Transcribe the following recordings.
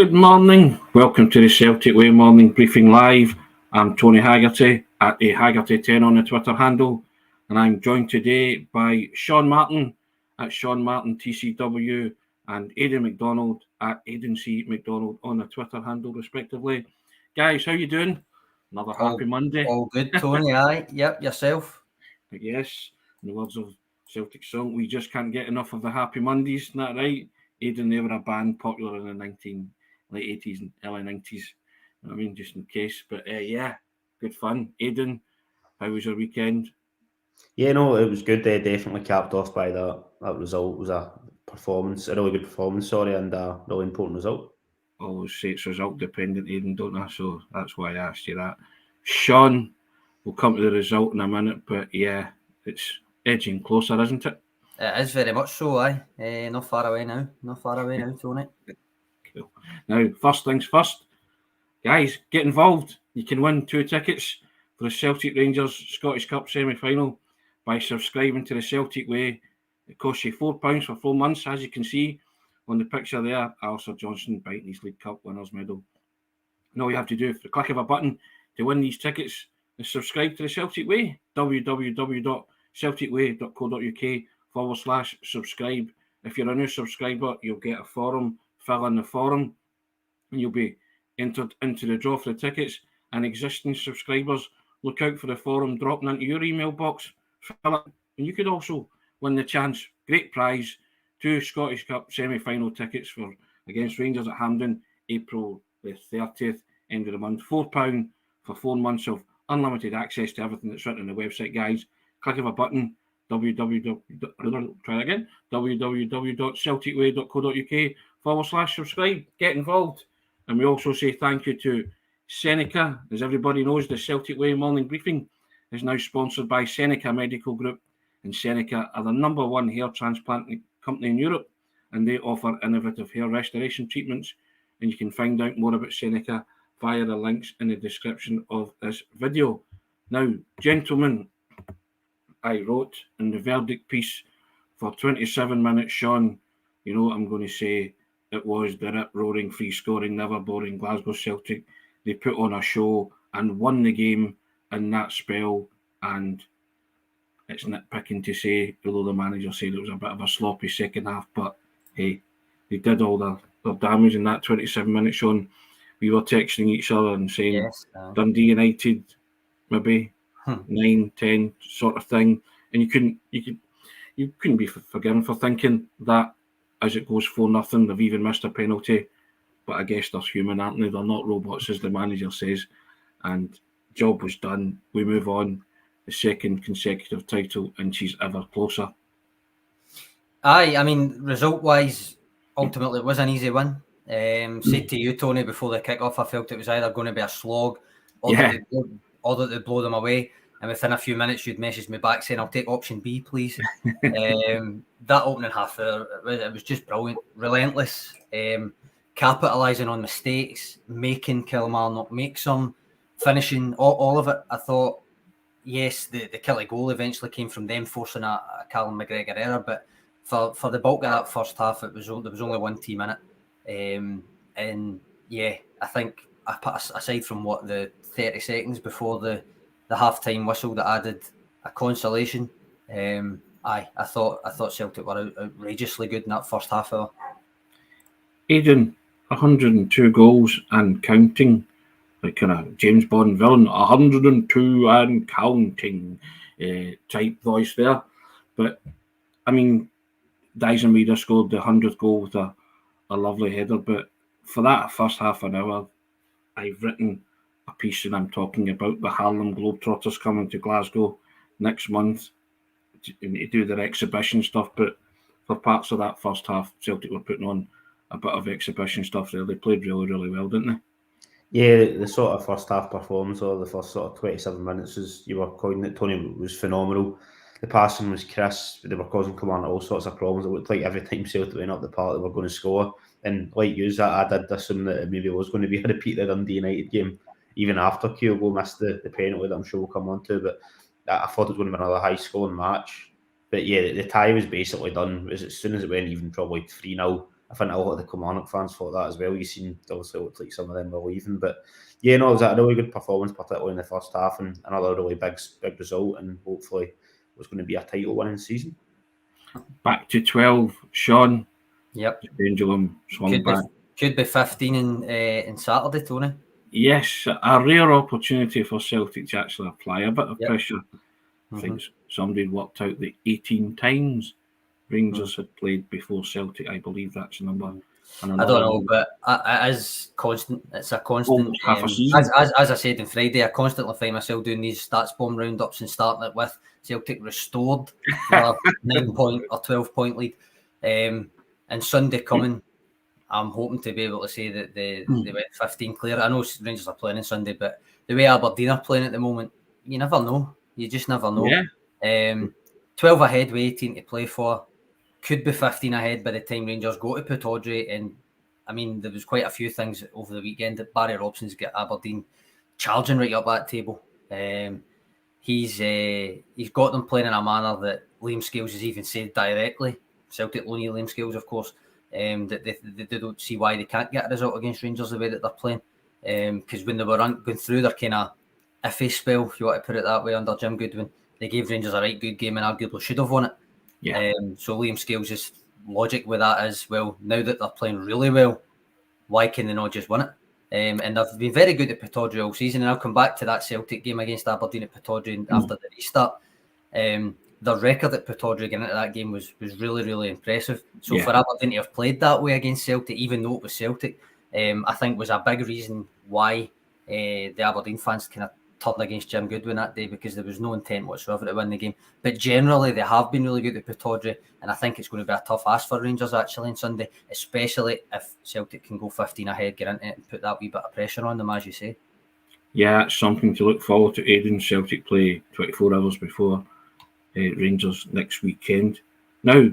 Good morning. Welcome to the Celtic Way Morning Briefing Live. I'm Tony Haggerty at a Haggerty10 on the Twitter handle, and I'm joined today by Sean Martin at Sean Martin TCW and Aidan Macdonald at Aidan C Macdonald on the Twitter handle, respectively. Guys, how you doing? Another happy Monday. All good, Tony. Aye, yep. Yourself? Yes. In the words of Celtic song, we just can't get enough of the happy Mondays. Isn't that right? Aidan, they were a band popular in the late 80s and early 90s. You know what I mean? Just in case. But yeah, good fun. Aidan, how was your weekend? Yeah, no, it was good. They definitely capped off by that result. It was a really good performance, and a really important result. Always say it's result dependent, Aidan, don't I? So that's why I asked you that. Sean, we'll come to the result in a minute, but yeah, it's edging closer, isn't it? It is very much so, aye. Not far away now, Tony. Cool. Now, first things first, guys, get involved. You can win 2 tickets for the Celtic Rangers Scottish Cup semi-final by subscribing to the Celtic Way. It costs you £4 for 4 months, as you can see on the picture there. Alistair Johnston biting his League Cup winners medal. And all you have to do, for the click of a button, to win these tickets is subscribe to the Celtic Way. www.celticway.co.uk/subscribe. If you're a new subscriber, you'll get a forum. Fill in the forum and you'll be entered into the draw for the tickets. And existing subscribers, look out for the forum dropping into your email box. Fill it, and you could also win the chance. Great prize, 2 Scottish Cup semi-final tickets against Rangers at Hampden, April the 30th, end of the month. £4 for 4 months of unlimited access to everything that's written on the website, guys. Click of a button, www.celticway.co.uk/subscribe. Get involved. And we also say thank you to SENECA. As everybody knows, the Celtic Way Morning Briefing is now sponsored by SENECA Medical Group. And SENECA are the #1 hair transplant company in Europe, and they offer innovative hair restoration treatments. And you can find out more about SENECA via the links in the description of this video. Now, gentlemen, I wrote in the verdict piece for 27 minutes, Sean, you know what I'm going to say. It was the rip-roaring, free-scoring, never-boring Glasgow Celtic. They put on a show and won the game in that spell. And it's nitpicking to say, although the manager said it was a bit of a sloppy second half, but hey, they did all their damage in that 27 minutes, Sean. We were texting each other and saying, yes, Dundee United, maybe 9-10 sort of thing. And you couldn't be forgiven for thinking that as it goes 4-0, they've even missed a penalty. But I guess they're human, aren't they? They're not robots, as the manager says. And job was done. We move on. The second consecutive title, and she's ever closer. Aye, I mean, result-wise, ultimately it was an easy win. Said to you, Tony, before the kick-off, I felt it was either going to be a slog or that they'd blow them away. And within a few minutes, you'd message me back saying, I'll take option B, please. That opening half, it was just brilliant. Relentless. Capitalising on mistakes, making Kilmarnock make some, finishing all of it. I thought, yes, the Killie goal eventually came from them forcing a Callum McGregor error, but for the bulk of that first half, there was only 1 team in it. And yeah, I think aside from the 30 seconds before the half-time whistle that added a consolation, I thought Celtic were outrageously good in that first half hour. Aidan, 102 goals and counting, like kind of James Bond villain, 102 and counting type voice there. But I mean, Dyson Reader scored the 100th goal with a lovely header. But for that first half an hour, I've written a piece and I'm talking about the Harlem Globetrotters coming to Glasgow next month to do their exhibition stuff. But for parts of that first half, Celtic were putting on a bit of exhibition stuff there. They played really, really well, didn't they? Yeah, the sort of first half performance, or the first sort of 27 minutes, as you were calling it, Tony, was phenomenal. The passing was crisp. They were causing Kilmarnock all sorts of problems. It looked like every time Celtic went up the park, they were going to score. And like you, I did assume that it maybe was going to be a repeat of the Dundee United game, even after Kyogo missed the penalty that I'm sure we'll come on to. But I thought it was going to be another high-scoring match. But yeah, the tie was basically done. As soon as it went even, probably 3-0, I think a lot of the Kilmarnock fans thought that as well. You seen, obviously, it looked like some of them were leaving. But yeah, no, it was a really good performance, particularly in the first half, and another really big result, and hopefully it was going to be a title winning season. Back to 12, Sean. Yep. The pendulum swung back. Could be 15 in Saturday, Tony. Yes, a rare opportunity for Celtic to actually apply a bit of pressure. I think somebody worked out the 18 times Rangers had played before Celtic. I believe that's the number. And I don't know, but it is constant. It's a constant. Half a season. As I said on Friday, I constantly find myself doing these stats bomb roundups and starting it with Celtic restored their 9-point or 12-point lead. And Sunday coming, I'm hoping to be able to say that they went 15 clear. I know Rangers are playing on Sunday, but the way Aberdeen are playing at the moment, you never know. You just never know. Yeah. 12 ahead with 18 to play for. Could be 15 ahead by the time Rangers go to Pittodrie. And I mean, there was quite a few things over the weekend that Barry Robson's got Aberdeen charging right up that table. He's got them playing in a manner that Liam Scales has even said directly. Celtic loanee Liam Scales, of course, that they don't see why they can't get a result against Rangers the way that they're playing. Because when they were going through their kind of iffy spell, if you want to put it that way, under Jim Goodwin, they gave Rangers a right good game and arguably should have won it. Yeah. So Liam Scales' logic with that is, well, now that they're playing really well, why can they not just win it? And they've been very good at Pittodrie all season. And I'll come back to that Celtic game against Aberdeen at Pittodrie after the restart. The record at Pittodrie getting into that game was really, really impressive. So for Aberdeen to have played that way against Celtic, even though it was Celtic, I think was a big reason why the Aberdeen fans kind of turned against Jim Goodwin that day, because there was no intent whatsoever to win the game. But generally, they have been really good at Pittodrie, and I think it's going to be a tough ask for Rangers actually on Sunday, especially if Celtic can go 15 ahead, get into it, and put that wee bit of pressure on them, as you say. Yeah, it's something to look forward to. Aidan, Celtic play 24 hours before Rangers next weekend. Now,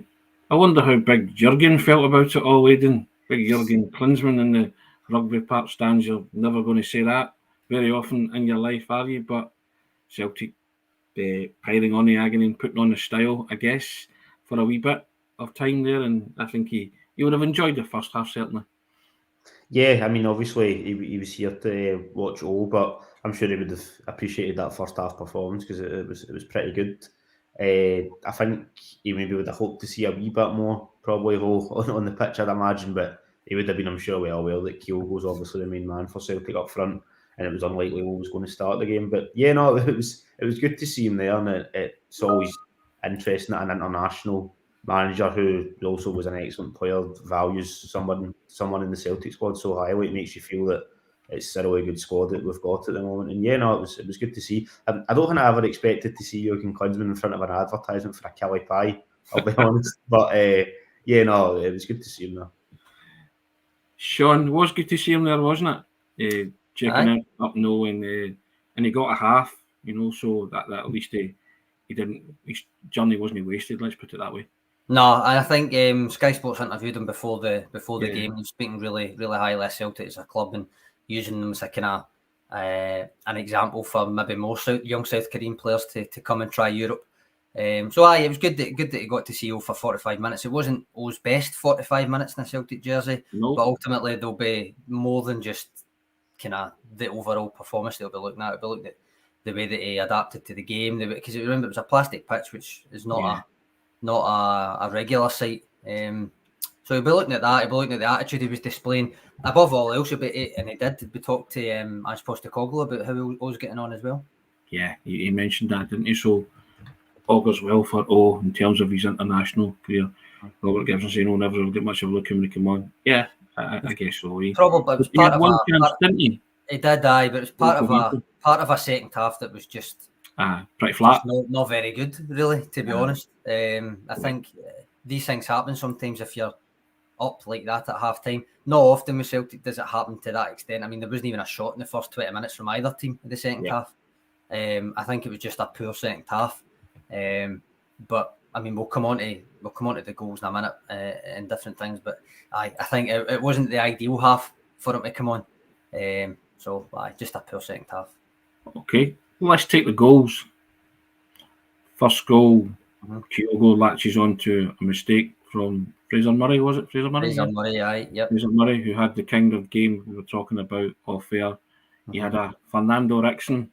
I wonder how big Jurgen felt about it all, Aidan. Big Jurgen Klinsmann in the Rugby Park stands. You're never going to say that very often in your life, are you? But Celtic piling on the agony and putting on the style, I guess, for a wee bit of time there. And I think he would have enjoyed the first half, certainly. Yeah, I mean, obviously he was here to watch all, but I'm sure he would have appreciated that first half performance because it was pretty good. I think he maybe would have hoped to see a wee bit more probably on the pitch, I'd imagine, but he would have been, I'm sure, well aware that Kyogo's obviously the main man for Celtic up front, and it was unlikely Will was going to start the game. But yeah, no, it was good to see him there, and it's always interesting that an international manager who also was an excellent player values someone in the Celtic squad so highly. It makes you feel that it's a really good squad that we've got at the moment. And yeah, no, it was good to see. I don't think I ever expected to see Jurgen Klinsmann in front of an advertisement for a Kelly pie, I'll be honest. But yeah, no, it was good to see him there. Sean, it was good to see him there, wasn't it? Checking out up no, and he got a half, so that at least he didn't. His journey wasn't wasted. Let's put it that way. No, I think Sky Sports interviewed him before the game. He was speaking really, really highly of Celtic as a club and using them as a kind of an example for maybe more young South Korean players to come and try Europe. So it was good that he got to see O for 45 minutes. It wasn't O's best 45 minutes in a Celtic jersey, but ultimately there'll be more than just kind of the overall performance they'll be looking at. They'll be looking at the way that he adapted to the game, because remember it was a plastic pitch, which is not a regular sight. So he'll be looking at that. He'll be looking at the attitude he was displaying. Above all else, and he did. We talked to Ange Postecoglou about how he was getting on as well. Yeah, he mentioned that, didn't he? So augurs well for O in terms of his international career. Robert Gibson saying, never will get much of a look when he come on. Yeah, I guess so. Probably it was part of one chance, didn't he? He did, but it was part of a second half that was just pretty flat. Not very good, really, to be honest. I think these things happen sometimes if you're up like that at half time. Not often with Celtic does it happen to that extent. I mean, there wasn't even a shot in the first 20 minutes from either team in the second half. I think it was just a poor second half. But I mean, we'll come on to the goals in a minute and different things. But I think it wasn't the ideal half for him to come on. So just a poor second half. Okay, well, let's take the goals. First goal, Kyogo latches on to a mistake from Fraser Murray, was it? Fraser Murray? Fraser Murray, aye, yep. Fraser Murray, who had the kind of game we were talking about off air. He had a Fernando Rickson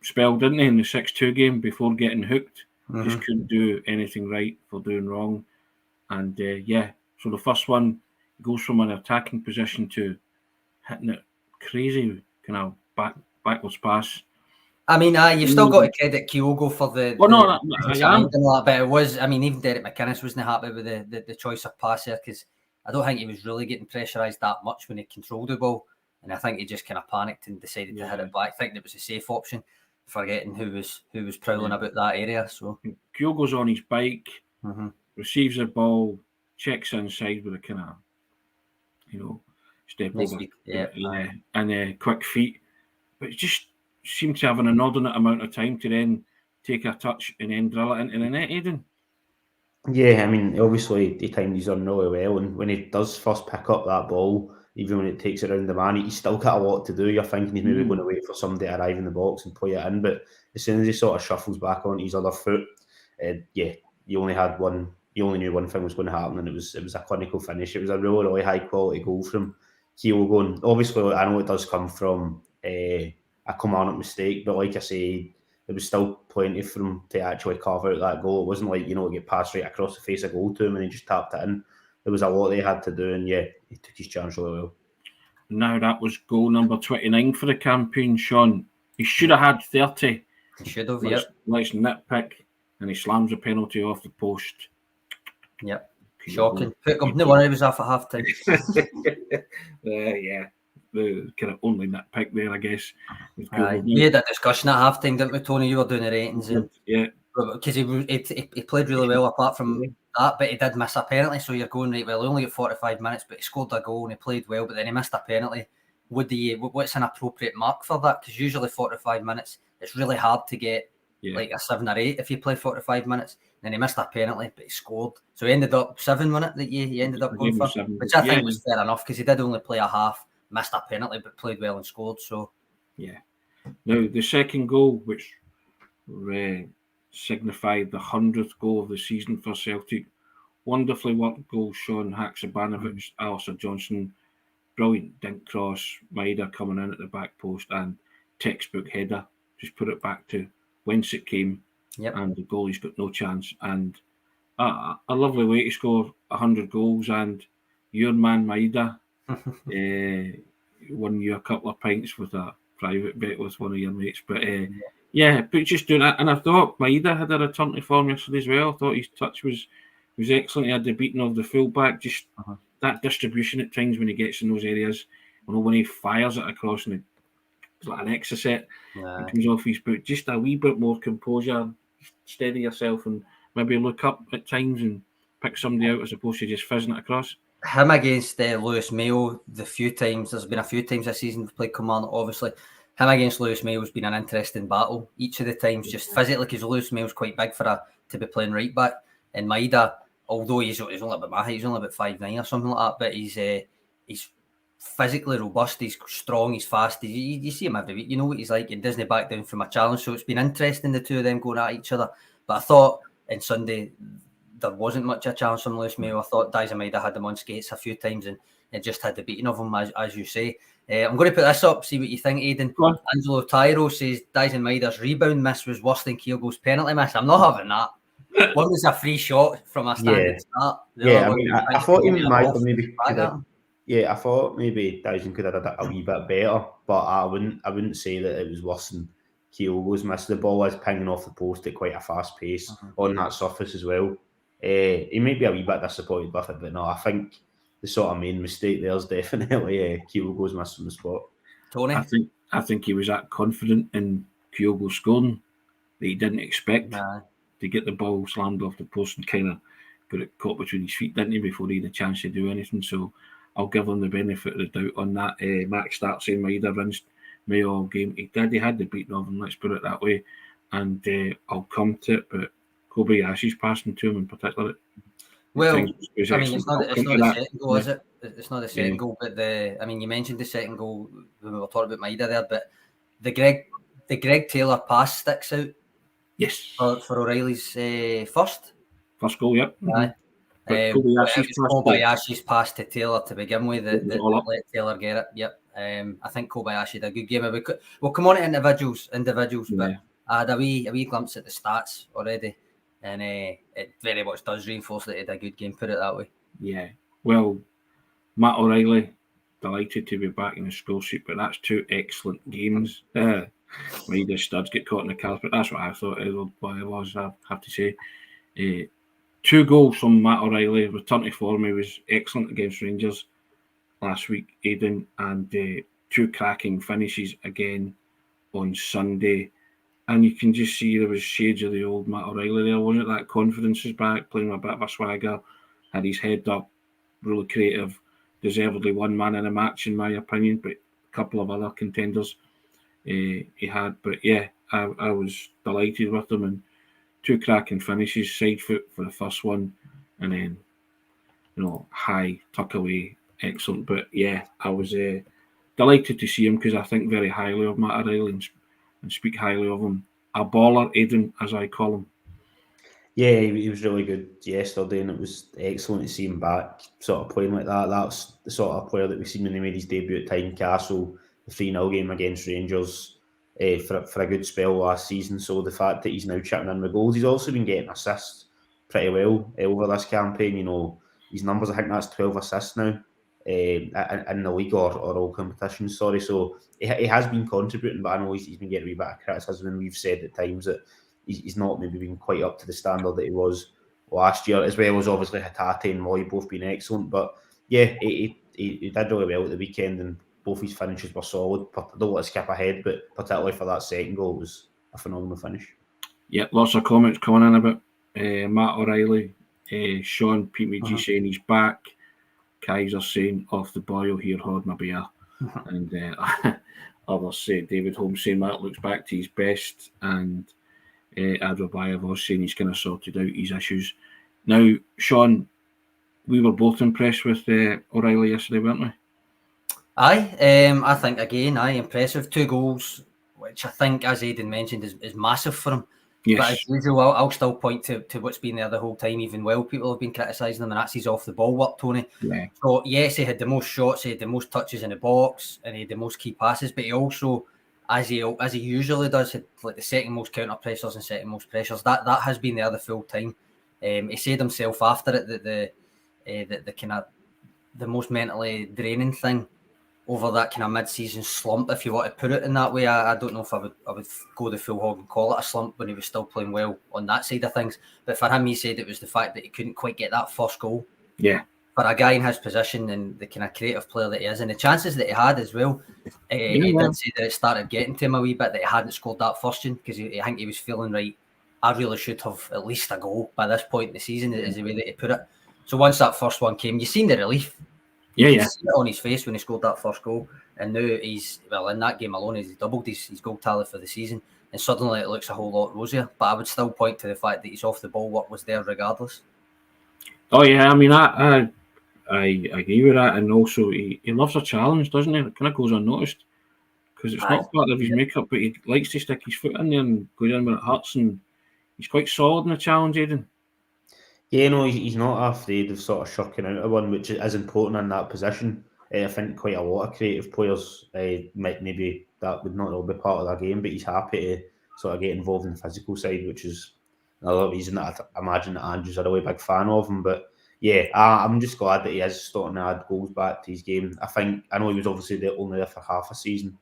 spell, didn't he, in the 6-2 game before getting hooked. Just couldn't do anything right for doing wrong. And so the first one goes from an attacking position to hitting it crazy, kind of backwards pass. I mean, you've still got to credit Kyogo for the. Well, no, I am. But it was. I mean, even Derek McInnes wasn't happy with the choice of pass there, because I don't think he was really getting pressurised that much when he controlled the ball, and I think he just kind of panicked and decided to hit it back, thinking it was a safe option, forgetting who was prowling about that area. So Kyogo's on his bike, receives the ball, checks inside with a kind of, step over, and quick feet, but it just seemed to have an inordinate amount of time to then take a touch and then drill it into the net, Aidan. Yeah, I mean, obviously he timed his on really well, and when he does first pick up that ball, even when it takes it around the man, he's still got a lot to do. You're thinking he's maybe going to wait for somebody to arrive in the box and play it in, but as soon as he sort of shuffles back onto his other foot, you only knew one thing was going to happen, and it was a clinical finish. It was a really, really high quality goal from Kyogo, and obviously I know it does come from a Kilmarnock mistake, but like I say, there was still plenty for him to actually carve out that goal. It wasn't like, it get passed right across the face of goal to him and he just tapped it in. There was a lot they had to do, and he took his chance really well. Now that was goal number 29 for the campaign, Sean. He should have had 30. He should have, Let's nitpick, and he slams a penalty off the post. Yep. Shocking. No one was off at half time. The kind of only nitpick there, I guess. We had a discussion at half time, didn't we, Tony? You were doing the ratings. Because he played really well apart from that, but he did miss a penalty, so you're going, right, well, he only got 45 minutes, but he scored a goal and he played well, but then he missed a penalty. What's an appropriate mark for that? Because usually 45 minutes, it's really hard to get like a 7 or 8 if you play 45 minutes. Then he missed a penalty, but he scored. So he ended up 7, wasn't it, that he ended up going for? Which I think was fair enough, because he did only play a half, missed a penalty, but played well and scored. So now the second goal, which signified the 100th goal of the season for Celtic, wonderfully worked goal. Sean Haksabanovic, Alistair Johnson, brilliant dink cross, Maeda coming in at the back post, and textbook header, just put it back to whence it came. And the goalie's got no chance. And a lovely way to score 100 goals. And your man Maeda won you a couple of pints with a private bet with one of your mates. But but just doing that. And I thought Maeda had a return to form yesterday as well. I thought his touch was excellent. He had the beating of the fullback. Just that distribution at times when he gets in those areas. When he fires it across and it's like an exocet, it comes off his boot. Just a wee bit more composure. Steady yourself and maybe look up at times and pick somebody out as opposed to just fizzing it across. Him against Lewis Mayo, there's been a few times this season we've played Kilmarnock, obviously. Him against Lewis Mayo has been an interesting battle. Each of the times, just physically, because Lewis Mayo's quite big to be playing right back. And Maeda, although he's only about my height, he's only about 5'9" or something like that, but he's physically robust, he's strong, he's fast. You see him every week, you know what he's like. He doesn't back down from a challenge. So it's been interesting, the two of them going at each other. But I thought on Sunday there wasn't much of a challenge from Lewis Mayo. I thought Daizen Maeda had him on skates a few times and just had the beating of him, as you say. I'm going to put this up, see what you think, Aidan. Angelo Tyro says Daizen Maeda's rebound miss was worse than Kyogo's penalty miss. I'm not having that. One was a free shot from a standing start. I thought he might have maybe. I thought maybe Daizen could have done a wee bit better, but I wouldn't say that it was worse than Kyogo's miss. The ball is pinging off the post at quite a fast pace on that surface as well. He may be a wee bit disappointed with it, but no, I think the sort of main mistake there is definitely Kyogo's miss from the spot. Tony? I think he was that confident in Kyogo scoring that he didn't expect to get the ball slammed off the post and kind of got it caught between his feet, didn't he, before he had a chance to do anything. So I'll give him the benefit of the doubt on that. Max starts saying Maeda rinsed Mayo all game. He had the beating of him, let's put it that way. And I'll come to it, but Kobayashi's passing to him in particular. Well, I mean, it's not the second goal, is it? It's not the second goal, but you mentioned the second goal when we were talking about Maeda there, but the Greg Taylor pass sticks out. Yes. For O'Reilly's first goal, yep. But It was pass. Kobayashi's pass to Taylor to begin with that all up. let Taylor get it. Yep. I think Kobayashi did a good game. We'll come on to individuals, but I had a wee glimpse at the stats already, and it very much does reinforce that he had a good game. Put it that way. Yeah. Well, Matt O'Reilly, delighted to be back in the score sheet, but that's 2 excellent games. When the studs get caught in the carpet, that's what I thought it was. I have to say. 2 goals from Matt O'Reilly. Return to form, he was excellent against Rangers last week, Aidan, and 2 cracking finishes again on Sunday. And you can just see there was shades of the old Matt O'Reilly there, wasn't it? That confidence is back, playing a bit of a swagger, had his head up, really creative, deservedly one man in a match, in my opinion, but a couple of other contenders he had. But yeah, I was delighted with him, and 2 cracking finishes, side foot for the first one, and then, high, tuck away, excellent. But yeah, I was delighted to see him, because I think very highly of Matt O'Reilly and speak highly of him. A baller, Aidan, as I call him. Yeah, he was really good yesterday, and it was excellent to see him back, sort of playing like that. That's the sort of player that we've seen when he made his debut at Tynecastle, the 3-0 game against Rangers, for a good spell last season. So the fact that he's now chipping in with goals, he's also been getting assists pretty well over this campaign. His numbers, I think that's 12 assists now in the league or all competitions. Sorry, so he has been contributing, but I know he's been getting a wee bit of criticism, and we've said at times that he's not maybe been quite up to the standard that he was last year, as well as obviously Hatate and Moy both been excellent. But yeah, he did really well at the weekend, and both his finishes were solid. I don't want to skip ahead, but particularly for that second goal, it was a phenomenal finish. Yeah, lots of comments coming in about Matt O'Reilly. Sean PMG saying he's back. Kaiser saying off the boil here, hold my beer. And others say, David Holmes saying Matt looks back to his best, and Adrobayev was saying he's kind of sorted out his issues. Now, Sean, we were both impressed with O'Reilly yesterday, weren't we? Aye, I think again, impressive. 2 goals, which I think, as Aidan mentioned, is massive for him. Yes. But as usual, I'll still point to what's been there the whole time, even while people have been criticising him, and that's his off the ball work, Tony. Yeah. So yes, he had the most shots, he had the most touches in the box, and he had the most key passes, but he also, as he usually does, had like the second most counter pressures and second most pressures. That has been there the full time. He said himself after it that the kind of the most mentally draining thing over that kind of mid-season slump, if you want to put it in that way. I don't know if I would go the full hog and call it a slump when he was still playing well on that side of things. But for him, he said it was the fact that he couldn't quite get that first goal. Yeah. For a guy in his position and the kind of creative player that he is, and the chances that he had as well, he did say that it started getting to him a wee bit, that he hadn't scored that first one, because I think he was feeling, right, I really should have at least a goal by this point in the season, is the way that he put it. So once that first one came, you seen the relief. You see it on his face when he scored that first goal, and now he's, well, in that game alone, he's doubled his goal tally for the season, and suddenly it looks a whole lot rosier. But I would still point to the fact that his off the ball work was there regardless. Oh yeah, I mean, I agree with that, and also he loves a challenge, doesn't he? It kind of goes unnoticed, because it's not part of his makeup, but he likes to stick his foot in there and go in when it hurts, and he's quite solid in the challenge, Aidan. Yeah, no, he's not afraid of sort of shucking out of one, which is important in that position. I think quite a lot of creative players maybe that would not all be part of their game, but he's happy to sort of get involved in the physical side, which is another reason that I imagine that Andrew's a really big fan of him. But yeah, I'm just glad that he is starting to add goals back to his game. I know he was obviously only there for half a season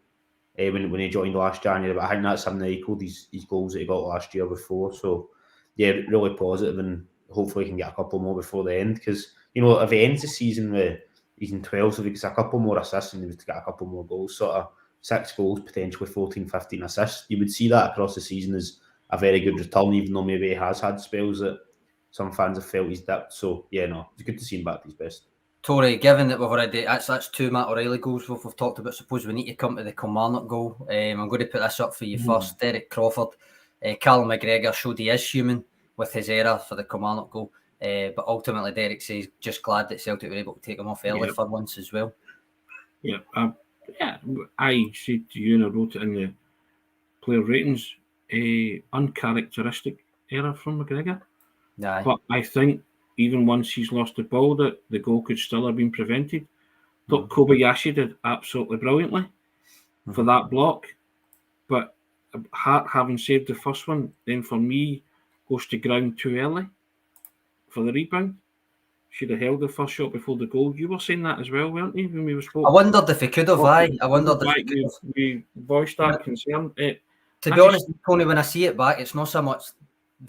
when he joined last January, but I think that's him that equalled his goals that he got last year before. So yeah, really positive, and hopefully he can get a couple more before the end, because if he ends the season with he's in 12, so if he gets a couple more assists and he was to get a couple more goals, sort of 6 goals, potentially 14, 15 assists, you would see that across the season as a very good return, even though maybe he has had spells that some fans have felt he's dipped. So yeah, no, it's good to see him back to his best. Tory, given that we've already, that's 2 Matt O'Reilly goals we've talked about, suppose we need to come to the Kilmarnock goal. I'm going to put this up for you first. Derek Crawford, Callum McGregor showed he is human with his error for the Kilmarnock goal, but ultimately Derek says just glad that Celtic were able to take him off early for once as well. Yeah, I said to you, and I wrote it in the player ratings, uncharacteristic error from McGregor. Aye. But I think even once he's lost the ball, that the goal could still have been prevented. Thought Kobayashi did absolutely brilliantly for that block, but Hart, having saved the first one, then for me goes to ground too early for the rebound. Should have held the first shot before the goal. You were saying that as well, weren't you, when we were spoken? I wondered if he could have. I wondered if he could have. We voiced that concern. To be honest, Tony, when I see it back, it's not so much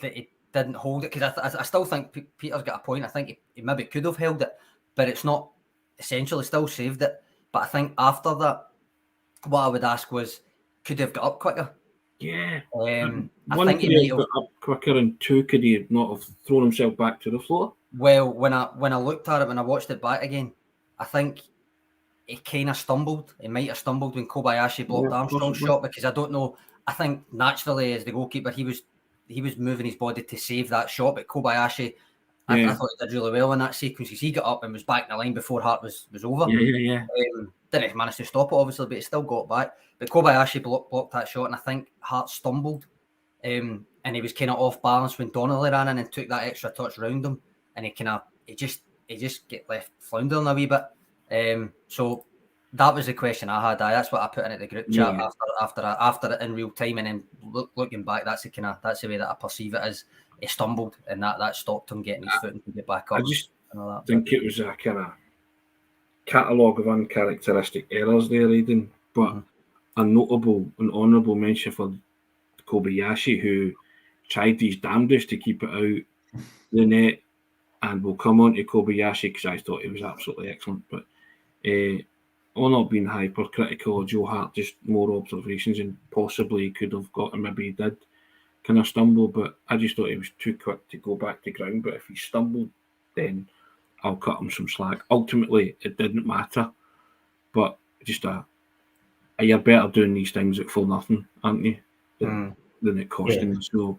that he didn't hold it, because I still think Peter's got a point. I think he maybe could have held it, but it's not essentially still saved it. But I think after that, what I would ask was, could he have got up quicker? Yeah. I one think could he have got up quicker, and two, could he not have thrown himself back to the floor? Well, when I looked at it, when I watched it back again, I think he kind of stumbled. He might have stumbled when Kobayashi blocked Armstrong's shot, because I don't know. I think naturally, as the goalkeeper, he was moving his body to save that shot, but Kobayashi, I thought he did really well in that sequence, because he got up and was back in the line before Hart was over. Didn't manage to stop it, obviously, but he still got back. But Kobayashi blocked that shot, and I think Hart stumbled, and he was kind of off balance when Donnelly ran in and took that extra touch round him, and he just get left floundering a wee bit. So that was the question I had. That's what I put into the group chat after it in real time, and then looking back, that's the way that I perceive it as. He stumbled, and that stopped him getting his footing to get back up. I just think it was a kind of catalogue of uncharacteristic errors there, Aidan, but a notable and honourable mention for Kobayashi, who tried his damnedest to keep it out the net, and we'll come on to Kobayashi because I thought he was absolutely excellent. But all not being hypercritical of Joe Hart, just more observations, and possibly he could have got, and maybe he did kind of stumble, but I just thought he was too quick to go back to ground. But if he stumbled, then I'll cut him some slack. Ultimately, it didn't matter, but just you're better doing these things at full nothing, aren't you, than it costing you. So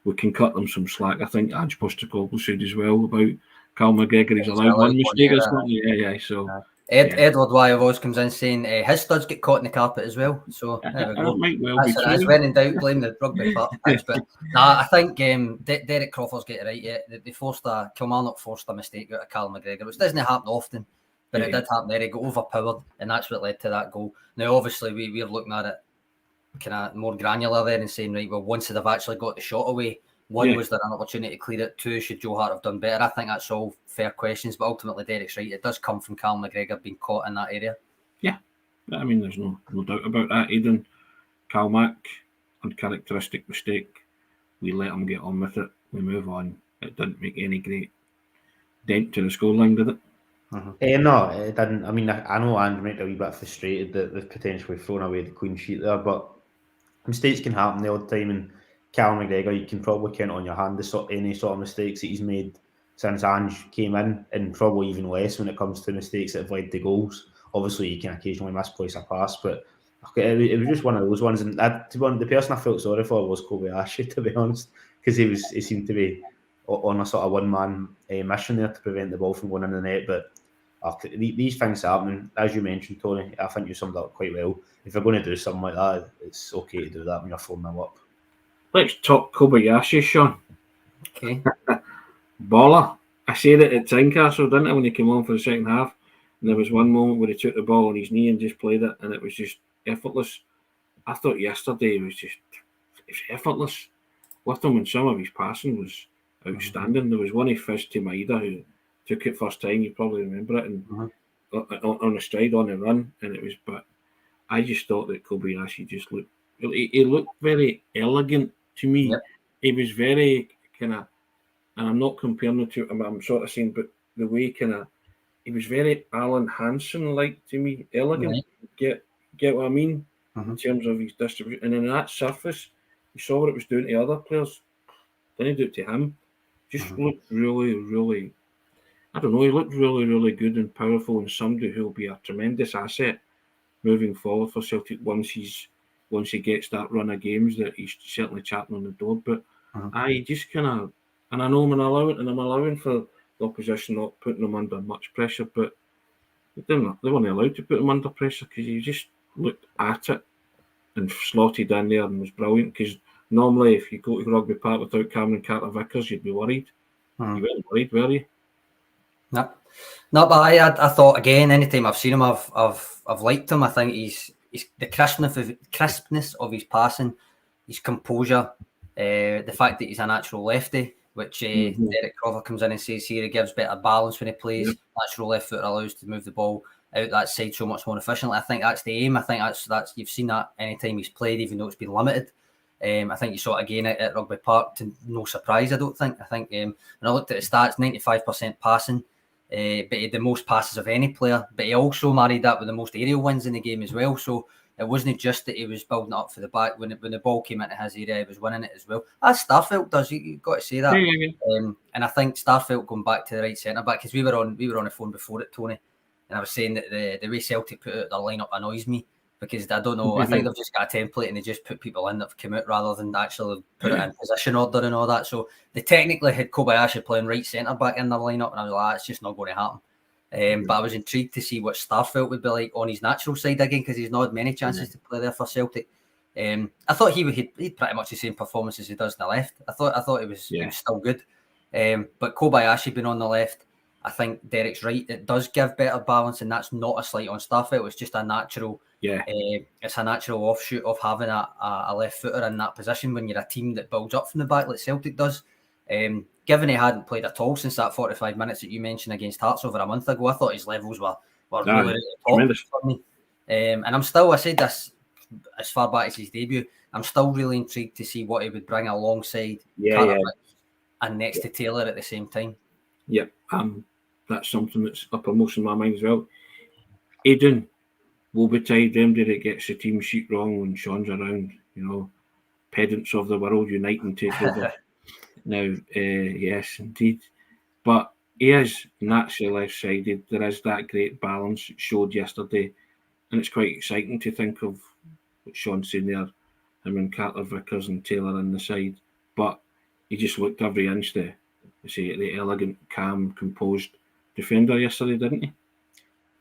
we can cut them some slack. I think Ange Postecoglou said as well about Cal McGregor. He's allowed one mistake or something. So Edward Wyavos comes in saying his studs get caught in the carpet as well. So there we go. Might well that's when in doubt, blame the rugby pitch. But I think Derek Crawford's get it right. Yeah, Kilmarnock forced a mistake out of Cal McGregor, which doesn't happen often, but it did happen there. He got overpowered, and that's what led to that goal. Now, obviously, we're looking at it kind of more granular there and saying, right, well, once they've actually got the shot away, one, was there an opportunity to clear it? Two, should Joe Hart have done better? I think that's all fair questions, but ultimately Derek's right. It does come from Cal McGregor being caught in that area. Yeah, I mean, there's no doubt about that. Aidan, Cal Mac, uncharacteristic mistake. We let him get on with it. We move on. It didn't make any great dent to the scoreline, did it? No, it didn't. I mean, I know Andrew might be a wee bit frustrated that they've potentially thrown away the clean sheet there, but mistakes can happen the odd time, and Cal McGregor, you can probably count on your hand any sort of mistakes that he's made since Ange came in, and probably even less when it comes to mistakes that have led to goals. Obviously, you can occasionally misplace a pass, but it was just one of those ones. And the person I felt sorry for was Kobayashi, to be honest, because he seemed to be on a sort of one-man mission there to prevent the ball from going in the net. But these things happen. As you mentioned, Tony, I think you summed up quite well. If you're going to do something like that, it's okay to do that when you're 4-0 up. Let's talk Kobayashi, Sean. Okay. Baller. I said it at Tynecastle, didn't I, when he came on for the second half? And there was one moment where he took the ball on his knee and just played it, and it was just effortless. I thought yesterday it was effortless with him, and some of his passing was outstanding. There was one he fished to Maida, who took it first time, you probably remember it, and on a stride, on a run, and it was. But I just thought that Kobayashi just looked. He looked very elegant to me. Yep. He was very kind of, and I'm not comparing the two. I'm sort of saying, but the way he was very Alan Hansen-like to me, elegant. Right. Get what I mean in terms of his distribution, and in that surface, you saw what it was doing to other players. Didn't do it to him. Just looked really, really. I don't know. He looked really, really good and powerful, and somebody who will be a tremendous asset moving forward for Celtic once he gets that run of games that he's certainly chapping on the door. But I just kind of, and I know I'm allowing for the opposition not putting him under much pressure, but they weren't allowed to put him under pressure because he just looked at it and slotted in there and was brilliant. Because normally if you go to Rugby Park without Cameron Carter-Vickers, you'd be worried. You weren't worried, were you? No, but I thought again. Anytime I've seen him, I've liked him. I think he's the crispness of his passing, his composure, the fact that he's a natural lefty, which Derek Crover comes in and says here he gives better balance when he plays. Yep. Natural left foot allows to move the ball out that side so much more efficiently. I think that's the aim. I think that's you've seen that anytime he's played, even though it's been limited. I think you saw it again at Rugby Park, to no surprise, I don't think. I think when I looked at the stats, 95% passing, but he had the most passes of any player, but he also married that with the most aerial wins in the game as well. So it wasn't just that he was building up for the back. When the ball came into his area, he was winning it as well. As Starfelt does, you've got to say that. Yeah. And I think Starfelt going back to the right centre-back, because we were on the phone before it, Tony, and I was saying that the way Celtic put out their lineup annoys me, because I don't know, I think they've just got a template and they just put people in that have come out rather than actually put it in position order and all that. So they technically had Kobayashi playing right centre-back in their lineup, and I was like, it's just not going to happen. But I was intrigued to see what Starfelt would be like on his natural side again, because he's not had many chances to play there for Celtic. I thought he'd pretty much the same performance as he does on the left. I thought he was still good. But Kobayashi being on the left, I think Derek's right. It does give better balance, and that's not a slight on Starfelt. It's just a natural. It's a natural offshoot of having a left footer in that position when you're a team that builds up from the back like Celtic does. Given he hadn't played at all since that 45 minutes that you mentioned against Hearts over a month ago, I thought his levels were really at the top for me. And I said this as far back as his debut, I'm still really intrigued to see what he would bring alongside and next to Taylor at the same time. Yep, that's something that's uppermost in my mind as well. Aidan will be tied them that it gets the team sheet wrong when Sean's around. Pedants of the world unite and take over. Now, yes, indeed. But he is naturally left-sided. There is that great balance it showed yesterday. And it's quite exciting to think of what Sean's saying there, him and Carter Vickers and Taylor on the side. But he just looked every inch the elegant, calm, composed defender yesterday, didn't he?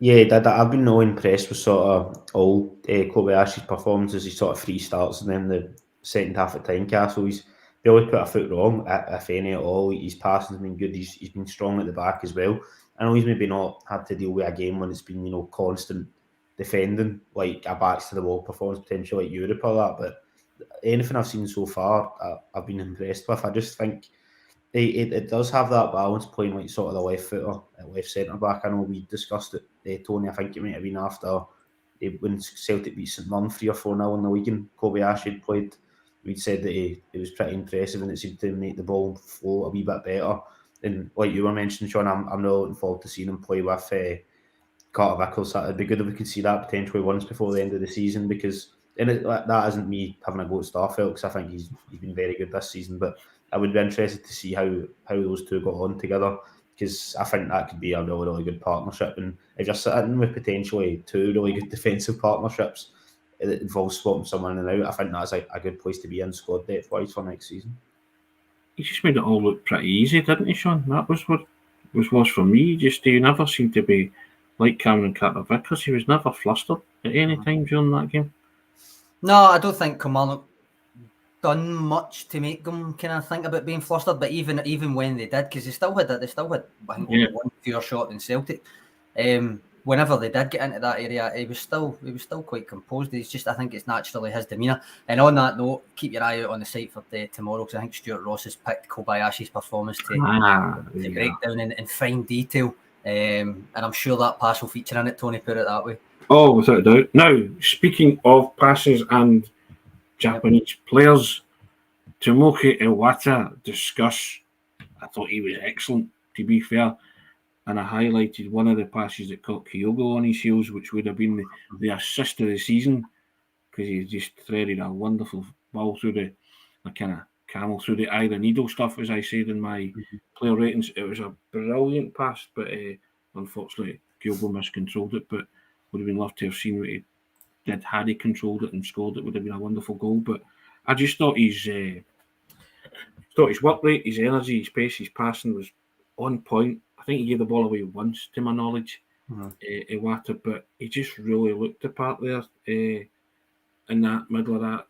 Yeah, he did. I've been no impressed with sort of all Kobayashi's performances. He sort of 3 starts and then the second half at Tynecastle. He's barely put a foot wrong, if any at all. His passing's been good. He's been strong at the back as well. I know he's maybe not had to deal with a game when it's been, constant defending, like a backs to the wall performance potentially like Europe or that. But anything I've seen so far, I've been impressed with. I just think it does have that balance playing like sort of the left footer at left centre back. I know we discussed it, Tony. I think it might have been after when Celtic beat St Mirren 3 or 4-0 in the league and Kobayashi had played. We'd said that it was pretty impressive and it seemed to make the ball flow a wee bit better. And like you were mentioning, Sean, I'm really looking forward to seeing him play with Carter Vickers. It'd be good if we could see that potentially once before the end of the season, because that isn't me having a go at Starfelt, because I think he's been very good this season. But I would be interested to see how those two got on together, because I think that could be a really, really good partnership. And if you're sitting with potentially 2 really good defensive partnerships that involves swapping someone in and out, I think that's a good place to be in squad depth-wise for next season. He just made it all look pretty easy, didn't he, Sean? That was what was for me. Just he never seemed to be like Cameron Carter-Vickers. He was never flustered at any time during that game. No, I don't think Kilmarnock done much to make them kind of think about being flustered. But even when they did, because they still had I think only one fewer shot than Celtic. Whenever they did get into that area, he was still quite composed. He's just, I think it's naturally his demeanour. And on that note, keep your eye out on the site for tomorrow, because I think Stuart Ross has picked Kobayashi's performance to break down in fine detail. And I'm sure that pass will feature in it, Tony, put it that way. Oh, without a doubt. Now, speaking of passes and Japanese players, Tomoki Iwata discuss. I thought he was excellent, to be fair. And I highlighted one of the passes that caught Kyogo on his heels, which would have been the assist of the season, because he just threaded a wonderful ball through the kind of camel through the eye of the needle stuff, as I said in my player ratings. It was a brilliant pass, but unfortunately Kyogo miscontrolled it. But would have been loved to have seen what he did had he controlled it and scored. It would have been a wonderful goal. But I just thought his work rate, his energy, his pace, his passing was on point. I think he gave the ball away once, to my knowledge, Iwata, but he just really looked the part there in that middle of that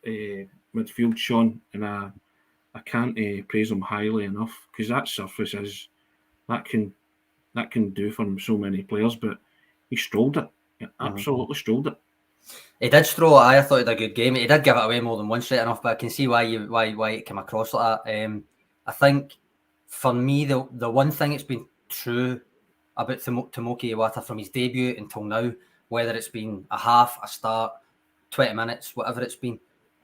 midfield, Sean. And I can't praise him highly enough, because that surface is that can do for so many players. But he strolled it. He absolutely strolled it. He did stroll it. I thought he had a good game. He did give it away more than once, right enough. But I can see why it came across like that. I think for me, the one thing that's been true about Tomoki Iwata from his debut until now, whether it's been a half, a start, 20 minutes, whatever it's been,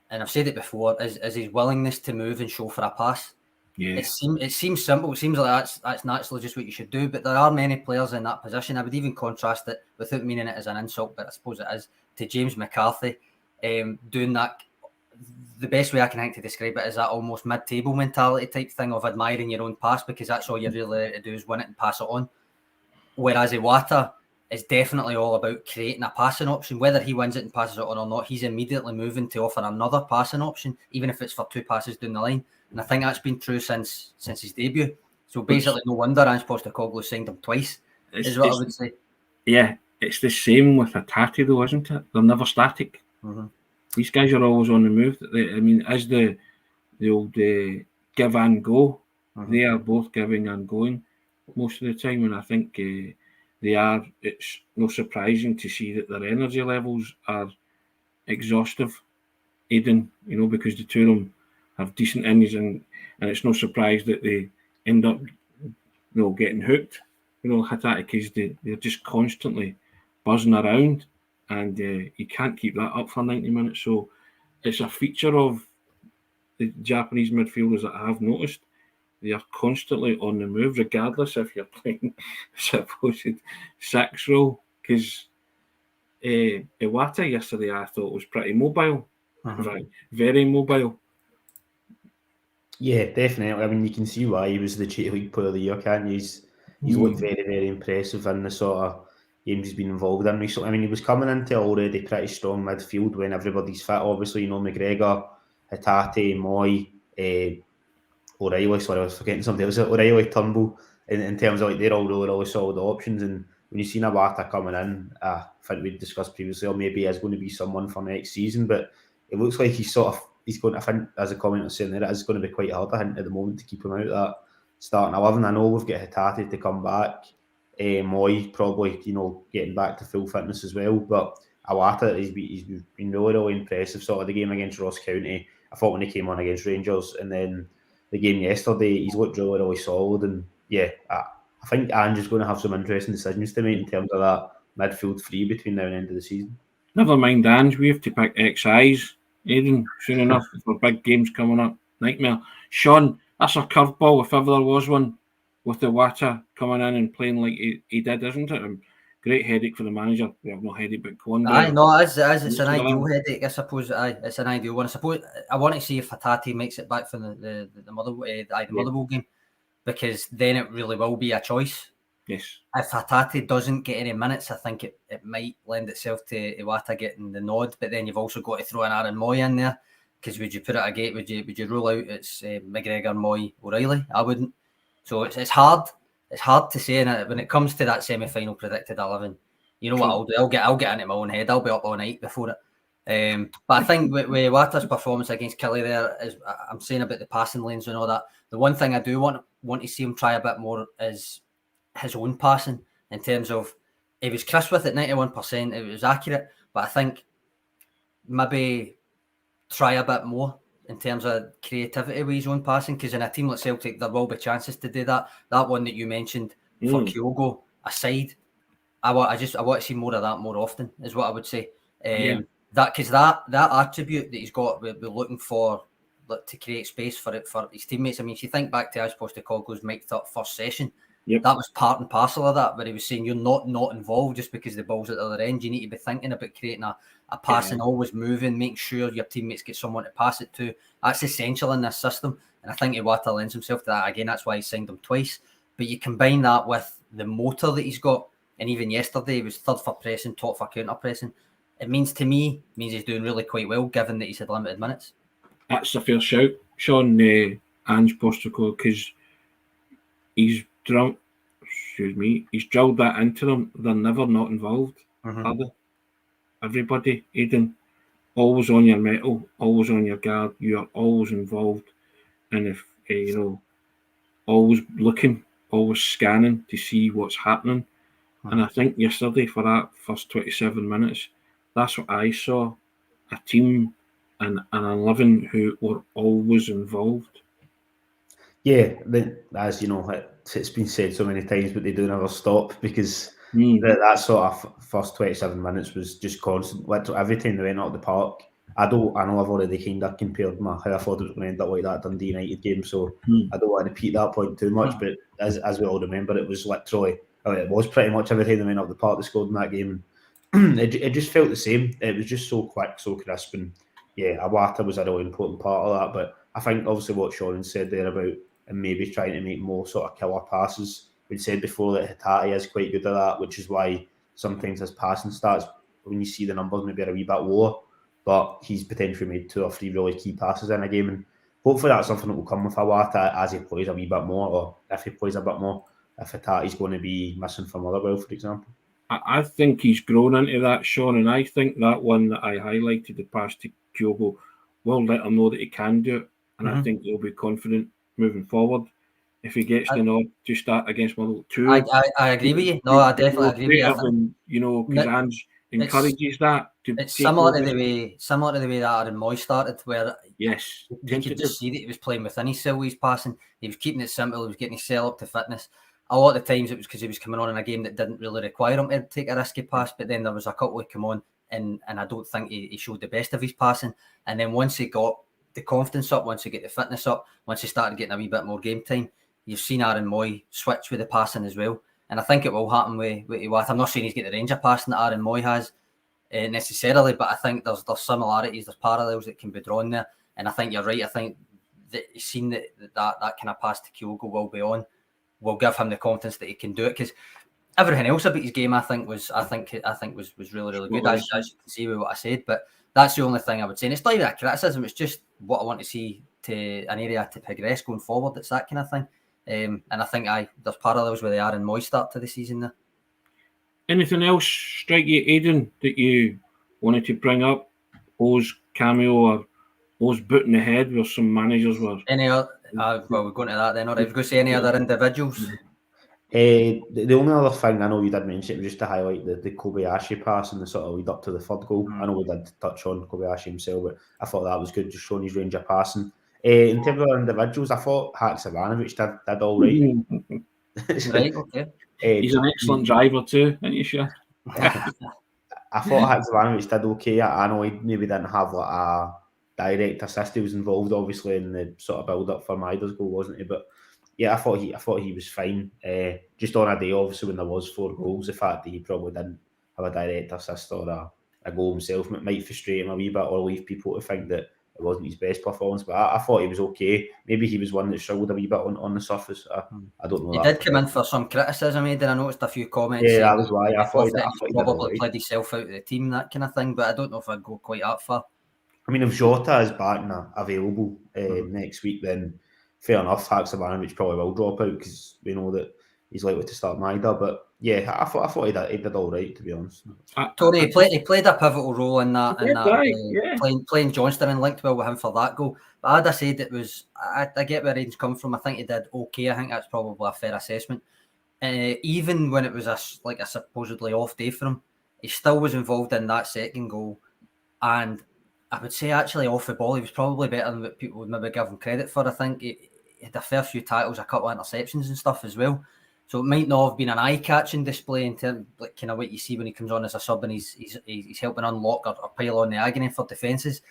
and I've said it before, is his willingness to move and show for a pass. Yeah. It seems simple. It seems like that's naturally just what you should do. But there are many players in that position. I would even contrast it, without meaning it as an insult, but I suppose it is, to James McCarthy doing that. The best way I can think to describe it is that almost mid-table mentality type thing of admiring your own pass, because that's all you're really there to do is win it and pass it on. Whereas Iwata is definitely all about creating a passing option. Whether he wins it and passes it on or not, he's immediately moving to offer another passing option, even if it's for 2 passes down the line. And I think that's been true since his debut. So basically, no wonder Ange Postecoglou signed him twice, is what I would say. Yeah, it's the same with Hagggerty though, isn't it? They're never static. These guys are always on the move. I mean, as the old give and go, they are both giving and going most of the time. And I think they are. It's no surprising to see that their energy levels are exhaustive. Aidan, because the two of them have decent innings, and it's no surprise that they end up, getting hooked. Hagggerty, because they're just constantly buzzing around, and you can't keep that up for 90 minutes. So it's a feature of the Japanese midfielders that I have noticed. They are constantly on the move, regardless if you're playing supposed 6 role. Because Iwata yesterday, I thought, was pretty mobile, very mobile. Yeah, definitely. I mean, you can see why he was the Cheetah League Player of the Year, can't you? He's looked very, very impressive in the sort of games he's been involved in recently. I mean, he was coming into already pretty strong midfield when everybody's fit. Obviously, McGregor, Hagggerty, Moy, O'Reilly. Sorry, I was forgetting somebody else. O'Reilly, Turnbull. In terms of they're all really, really solid options. And when you see Iwata coming in, I think we discussed previously, or maybe is going to be someone for next season. But it looks like he's going to, I think, as a comment was saying there, it is going to be quite hard, I think, at the moment to keep him out of that starting 11. I know we've got Hagggerty to come back. Moy probably, getting back to full fitness as well. But Iwata, he's been really, really impressive. Sort of the game against Ross County, I thought when he came on against Rangers, and then the game yesterday, he's looked really, really solid. And yeah, I think Ange is going to have some interesting decisions to make in terms of that midfield three between now and the end of the season. Never mind Ange, we have to pick XIs, Aidan, soon enough for big games coming up. Nightmare. Sean, that's a curveball if ever there was one, with Iwata coming in and playing like he did, isn't it? Great headache for the manager. We have no headache, but go on. It's an ideal headache, I suppose. It's an ideal one. I suppose I want to see if Hagggerty makes it back for the Motherwell game, because then it really will be a choice. Yes. If Hagggerty doesn't get any minutes, I think it might lend itself to Iwata getting the nod. But then you've also got to throw an Aaron Moy in there, because would you put it a gate? Would you rule out it's McGregor, Moy, O'Reilly? I wouldn't. So it's hard. It's hard to say, and when it comes to that semi-final predicted 11, you know what I'll do? I'll get into my own head. I'll be up all night before it. But I think with Iwata's performance against Killie there, I'm saying about the passing lanes and all that. The one thing I do want to see him try a bit more is his own passing, in terms of, he was crisp with it, 91%. It was accurate, but I think maybe try a bit more in terms of creativity with his own passing, because in a team like Celtic, there will be chances to do that. That one that you mentioned for Kyogo aside, I want to see more of that more often, is what I would say. That attribute that he's got, we're looking for, to create space for his teammates. I mean, if you think back to Ange Postecoglou's mic'd up first session, that was part and parcel of that, where he was saying you're not involved just because the ball's at the other end. You need to be thinking about creating a pass and always moving, making sure your teammates get someone to pass it to. That's essential in this system, and I think Iwata lends himself to that. Again, that's why he signed him twice. But you combine that with the motor that he's got, and even yesterday he was third for pressing, top for counter pressing. It means he's doing really quite well, given that he's had limited minutes. That's a fair shout, Sean. Ange Postecoglou, because he's drilled that into them. They're never not involved, are they? Everybody, Aidan, always on your mettle, always on your guard. You are always involved. and if always looking, always scanning to see what's happening. And I think yesterday, for that first 27 minutes, that's what I saw, a team and an 11 who were always involved. Yeah, as you know, it's been said so many times, but they do never stop, because that sort of first 27 minutes was just constant. Literally every time they went out the park, I know I've already kind of compared how I thought it was going to end up like that Dundee United game, so I don't want to repeat that point too much, but as we all remember, it was literally, it was pretty much every time they went up the park they scored in that game. It just felt the same. It was just so quick, so crisp, and yeah, Awata was a really important part of that. But I think obviously what Sean said there about and maybe trying to make more sort of killer passes. We'd said before that Hatate is quite good at that, which is why sometimes his passing stats, when you see the numbers, maybe are a wee bit lower, but he's potentially made 2 or 3 really key passes in a game, and hopefully that's something that will come with Awata as he plays a wee bit more, or if he plays a bit more, if Hatate's going to be missing from Motherwell, for example. I think he's grown into that, Sean, and I think that one that I highlighted, the pass to Kyogo, will let him know that he can do it, and I think he'll be confident moving forward. If he gets the nod to start against Motherwell 2, I agree with you. No, I definitely agree with you. Because Ange encourages that. It's similar to the way that Aaron Moy started, where you could just see that he was playing within his passing. He was keeping it simple. He was getting his cell up to fitness. A lot of the times it was because he was coming on in a game that didn't really require him to take a risky pass, but then there was a couple that come on and I don't think he showed the best of his passing. And then once he got the confidence up, once he got the fitness up, once he started getting a wee bit more game time, you've seen Aaron Moy switch with the passing as well. And I think it will happen with Iwata. I'm not saying he's got the range of passing that Aaron Moy has necessarily, but I think there's similarities, there's parallels that can be drawn there. And I think you're right. I think that you've seen that kind of pass to Kyogo will give him the confidence that he can do it, because everything else about his game I think was really, really good, as you can see with what I said. But that's the only thing I would say, and it's not even a criticism, it's just what I want to see to an area to progress going forward. It's that kind of thing, and I think there's parallels with the Aaron Moy start to the season there. Anything else strike you, Aidan, that you wanted to bring up? O's cameo or O's boot in the head where some managers were? Any other? Well, we're going to that then. Or I was going to say any other individuals. The only other thing I know you did mention, it was just to highlight the Kobayashi pass and the sort of lead up to the third goal. I know we did touch on Kobayashi himself, but I thought that was good, just showing his range of passing. In terms of individuals, I thought Haksabanovic did all right. Right, okay. He's an excellent driver too, aren't you sure? I thought Haksabanovic did okay. I know he maybe didn't have like a direct assist. He was involved obviously in the sort of build up for Maida's goal, wasn't he? But yeah, I thought he was fine. Just on a day, obviously, when there was 4 goals, the fact that he probably didn't have a direct assist or a goal himself might frustrate him a wee bit, or leave people to think that it wasn't his best performance. But I thought he was okay. Maybe he was one that struggled a wee bit on the surface. I don't know. He did come in for some criticism, and I noticed a few comments. Yeah, that was why I thought he probably played himself out of the team, that kind of thing. But I don't know if I'd go quite that far. I mean, if Jota is back and available next week, then fair enough. Haksabanovic probably will drop out, because we know that he's likely to start Maida. But yeah, I thought he did all right, to be honest. Tony, he played a pivotal role in that. Playing Johnston and linked well with him for that goal. But as I said, it was. I get where Aidan's come from. I think he did okay. I think that's probably a fair assessment. Even when it was a supposedly off day for him, he still was involved in that second goal, and I would say actually off the ball, he was probably better than what people would maybe give him credit for. I think he had a fair few tackles, a couple of interceptions and stuff as well. So it might not have been an eye-catching display in terms of kind of what you see when he comes on as a sub and he's helping unlock or pile on the agony for defences.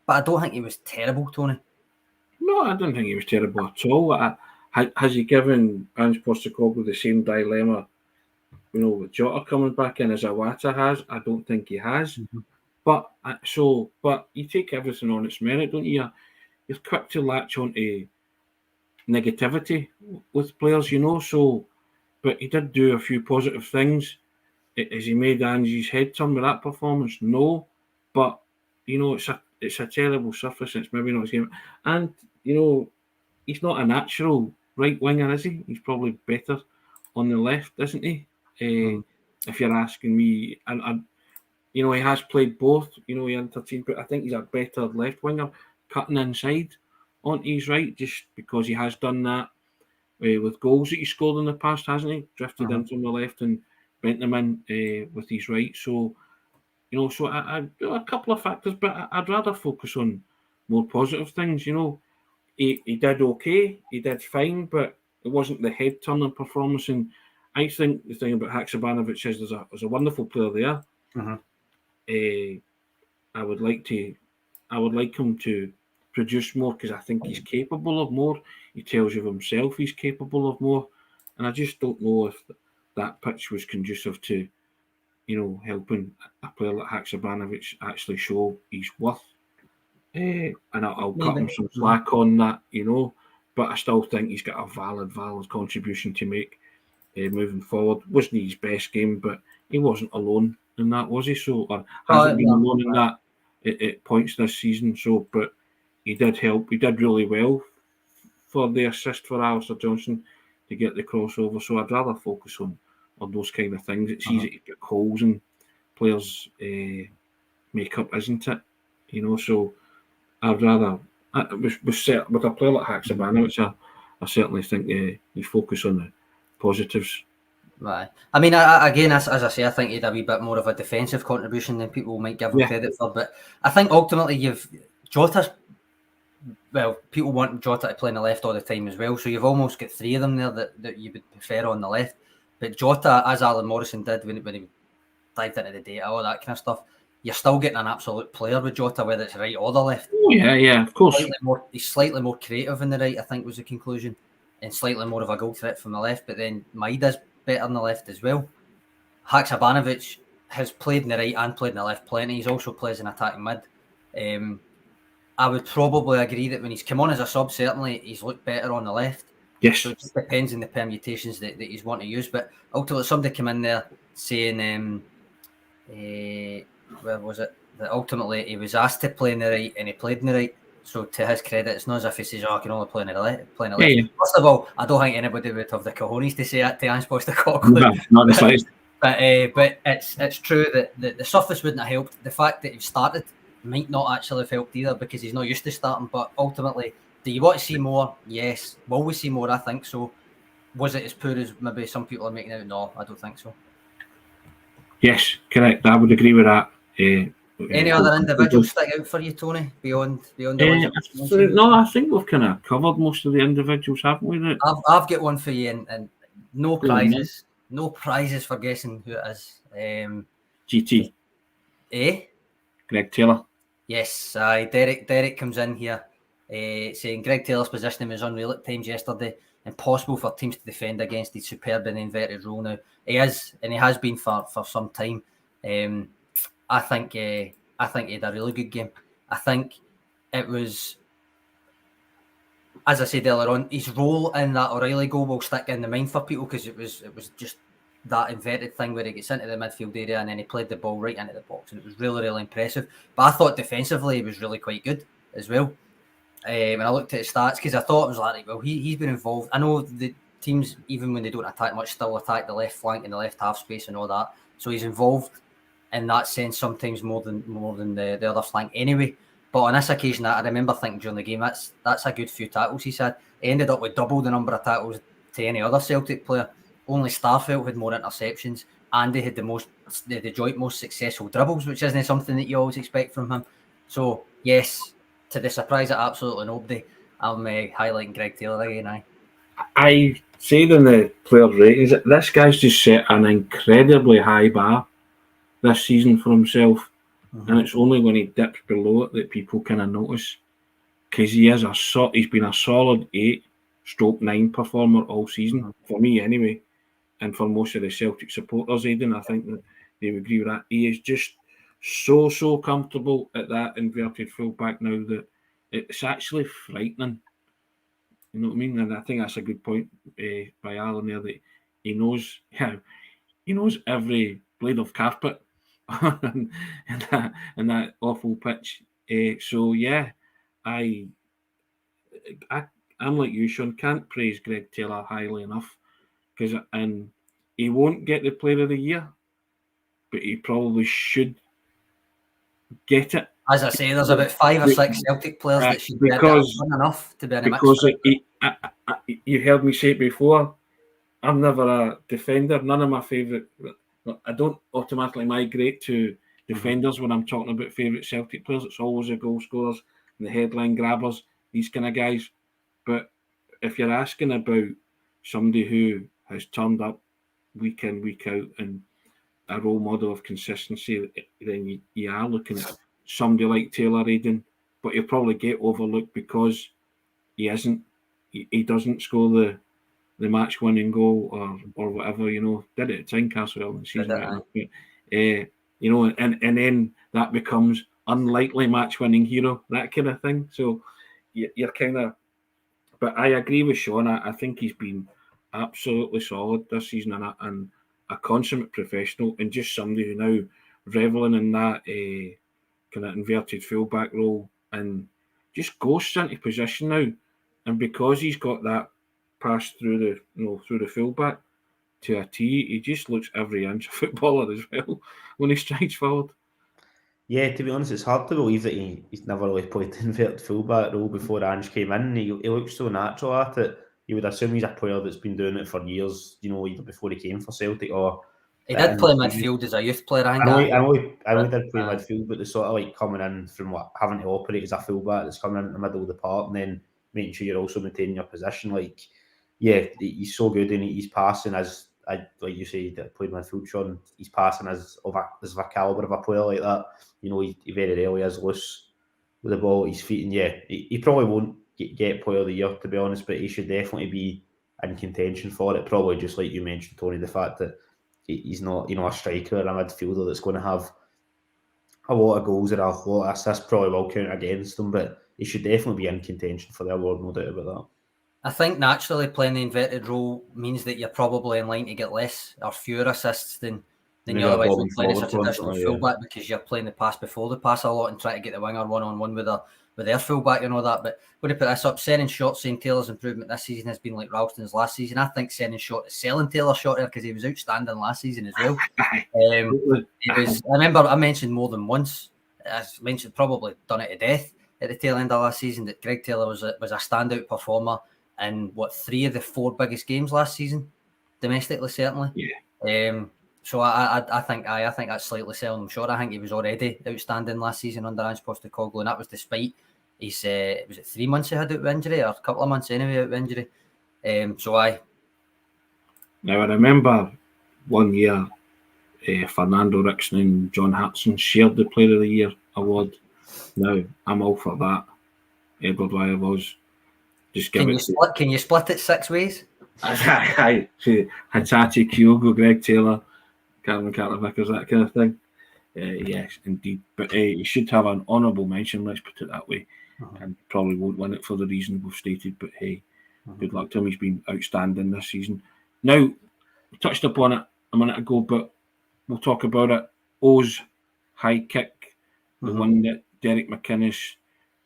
But I don't think he was terrible, Tony. No, I don't think he was terrible at all. Has he given Ange Postecoglou the same dilemma, with Jota coming back in as Iwata has? I don't think he has. But you take everything on its merit, don't you? You're quick to latch onto negativity with players, So, but he did do a few positive things. Has he made Ange's head turn with that performance? No, but it's a terrible surface. It's maybe not his game, and he's not a natural right winger, is he? He's probably better on the left, isn't he? If you're asking me, and he has played both. He entertained, but I think he's a better left winger, cutting inside. onto his right, just because he has done that with goals that he scored in the past, hasn't he? Drifted in from the left and bent them in with his right. So, so I a couple of factors, but I'd rather focus on more positive things. He did okay, he did fine, but it wasn't the head-turning performance. And I think the thing about Haksabanovic is there's a wonderful player there. I would like him to produce more, because I think he's capable of more. He tells you of himself he's capable of more, and I just don't know if that pitch was conducive to, helping a player like Haksabanovic actually show his worth. And I'll cut him some slack on that, but I still think he's got a valid contribution to make moving forward. Wasn't his best game, but he wasn't alone in that, was he? So, or hasn't been alone in that at points this season. So, but he did help. He did really well for the assist for Alistair Johnson to get the crossover. So I'd rather focus on those kind of things. It's easy to get holes in players' makeup, isn't it? So I'd rather with a player like Haksabanovic, I certainly think you focus on the positives. Right. I mean, again, as I say, I think he had a wee bit more of a defensive contribution than people might give him credit for. But I think ultimately Jota's. Well, people want Jota to play on the left all the time as well, so you've almost got three of them there that you would prefer on the left. But Jota, as Alan Morrison did when he dived into the data, all that kind of stuff, you're still getting an absolute player with Jota, whether it's right or the left. Oh, yeah, of course. He's slightly more creative in the right, I think, was the conclusion, and slightly more of a goal threat from the left. But then Maida's better on the left as well. Haksabanovic has played in the right and played in the left plenty. He's also plays in attacking mid. I would probably agree that when he's come on as a sub, certainly he's looked better on the left. Yes. So it just depends on the permutations that he's wanting to use. But ultimately, somebody came in there saying, where was it? That ultimately he was asked to play in the right and he played in the right. So to his credit, it's not as if he says, I can only play in the left. Yeah. First of all, I don't think anybody would have the cojones to say that to Ange Postecoglou. No, not the slightest. But it's true that the surface wouldn't have helped. The fact that he started might not actually have helped either, because he's not used to starting. But ultimately, do you want to see more? Yes. Will we see more? I think so. Was it as poor as maybe some people are making out? No, I don't think so. Yes, correct. I would agree with that. Any other individuals stick out for you, Tony, beyond the ones? No, I think we've kind of covered most of the individuals, haven't we? I've got one for you, and no prizes. No prizes for guessing who it is. GT. Greg Taylor. Yes, Derek comes in here saying Greg Taylor's positioning was unreal at times yesterday. Impossible for teams to defend against. He's superb in the inverted role now. He is, and he has been for some time. I think he had a really good game. I think it was, as I said earlier on, his role in that O'Reilly goal will stick in the mind for people, because it was just that inverted thing where he gets into the midfield area and then he played the ball right into the box, and it was really, really impressive. But I thought defensively he was really quite good as well. When I looked at his stats, because I thought it was like, well, he's been involved. I know the teams, even when they don't attack much, still attack the left flank and the left half space and all that. So he's involved in that sense sometimes more than the other flank anyway. But on this occasion, I remember thinking during the game, that's a good few tackles he's had. He ended up with double the number of tackles to any other Celtic player. Only Starfelt had more interceptions, and they had the joint most successful dribbles, which isn't something that you always expect from him. So yes, to the surprise of absolutely nobody, I'm highlighting Greg Taylor again. I said in the player ratings that this guy's just set an incredibly high bar this season for himself, and it's only when he dips below it that people kind of notice, because he's been a solid 8/9 performer all season, for me anyway, and for most of the Celtic supporters, Aidan, I think that they would agree with that. He is just so comfortable at that inverted fullback now that it's actually frightening. You know what I mean? And I think that's a good point by Alan there, that he knows every blade of carpet and that awful pitch. So yeah, I'm like you, Sean. Can't praise Greg Taylor highly enough, and he won't get the Player of the Year, but he probably should get it. As I say, there's about 5 or 6 Celtic players that should be enough to be in a mix. Because you heard me say it before, I'm never a defender. None of my favourite... I don't automatically migrate to defenders when I'm talking about favourite Celtic players. It's always the goal scorers and the headline grabbers, these kind of guys. But if you're asking about somebody who has turned up week in, week out and a role model of consistency, then you are looking at somebody like Taylor Aidan, but he'll probably get overlooked because he doesn't score the match-winning goal or whatever, did it at Tynecastle in the season. And then that becomes unlikely match-winning hero, that kind of thing. So you're kind of... But I agree with Sean. I think he's been absolutely solid this season and a consummate professional, and just somebody who now reveling in that kind of inverted fullback role and just ghosts into position now. And because he's got that pass through the fullback to a T, he just looks every inch a footballer as well when he strides forward. Yeah, to be honest, it's hard to believe that he's never really played the inverted fullback role before Ange came in. He looks so natural at it. You would assume he's a player that's been doing it for years, either before he came for Celtic or... He did play midfield as a youth player, I know he did play midfield, but the sort of like coming in from having to operate as a fullback that's coming in the middle of the park and then making sure you're also maintaining your position. Like, yeah, he's so good and he's passing as, like you say, that played midfield, Sean. He's passing as of a calibre of a player like that. He very rarely is loose with the ball at his feet, and yeah, he probably won't get Player of the Year, to be honest, but he should definitely be in contention for it. Probably just like you mentioned, Tony, the fact that he's not, a striker or a midfielder that's going to have a lot of goals or a lot of assists. Probably will count against him, but he should definitely be in contention for the award, no doubt about that. I think naturally playing the inverted role means that you're probably in line to get less or fewer assists than you otherwise would playing as a traditional fullback, because you're playing the pass before the pass a lot and trying to get the winger one-on-one with their fullback and all that. But when you put this up, Sen and Short saying Taylor's improvement this season has been like Ralston's last season. I think Sen and Short is selling Taylor short there because he was outstanding last season as well. I remember I mentioned more than once, I mentioned probably done it to death at the tail end of last season, that Greg Taylor was a standout performer in 3 of the 4 biggest games last season, domestically certainly. Yeah. So I think that's slightly selling him short. I think he was already outstanding last season under Ange Postecoglou, and that was despite his was it 3 months he had out with injury, or a couple of months anyway out with injury. Now I remember one year Fernando Rickson and John Hartson shared the Player of the Year award. Now I'm all for that. Edward Wyer was. Just give Can you split it 6 ways? Aye, Hatate, Kyogo, Greg Taylor, Cameron Carter-Vickers, that kind of thing. Yes, indeed. But he should have an honourable mention, let's put it that way. And probably won't win it for the reason we've stated, but hey, good luck to him. He's been outstanding this season. Now, we touched upon it a minute ago, but we'll talk about it. O's high kick, the one that Derek McInnes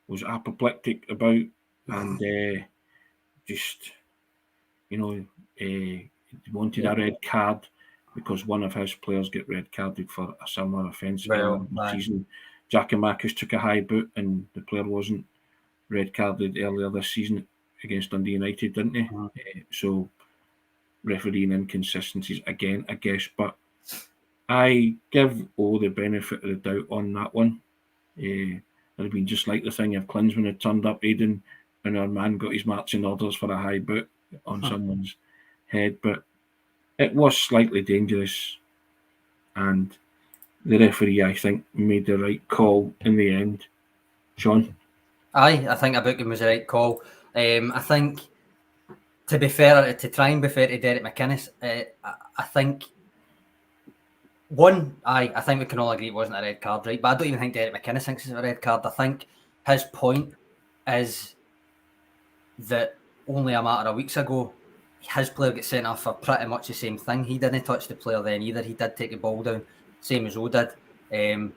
was apoplectic about, and just, he wanted a red card because one of his players get red carded for a similar offence in the season. Giakoumakis took a high boot and the player wasn't red carded earlier this season against Dundee United, didn't he? So refereeing inconsistencies again, I guess, but I give O the benefit of the doubt on that one. It would have been just like the thing if Klinsmann had turned up, Aidan, and our man got his marching orders for a high boot on someone's head, but it was slightly dangerous, and the referee, I think, made the right call in the end. Sean? Aye, I think a booking was the right call. I think, to be fair, to try and be fair to Derek McInnes, I think I think we can all agree it wasn't a red card, right? But I don't even think Derek McInnes thinks it's a red card. I think his point is that only a matter of weeks ago, his player got sent off for pretty much the same thing. He didn't touch the player then either. He did take the ball down, same as O did. And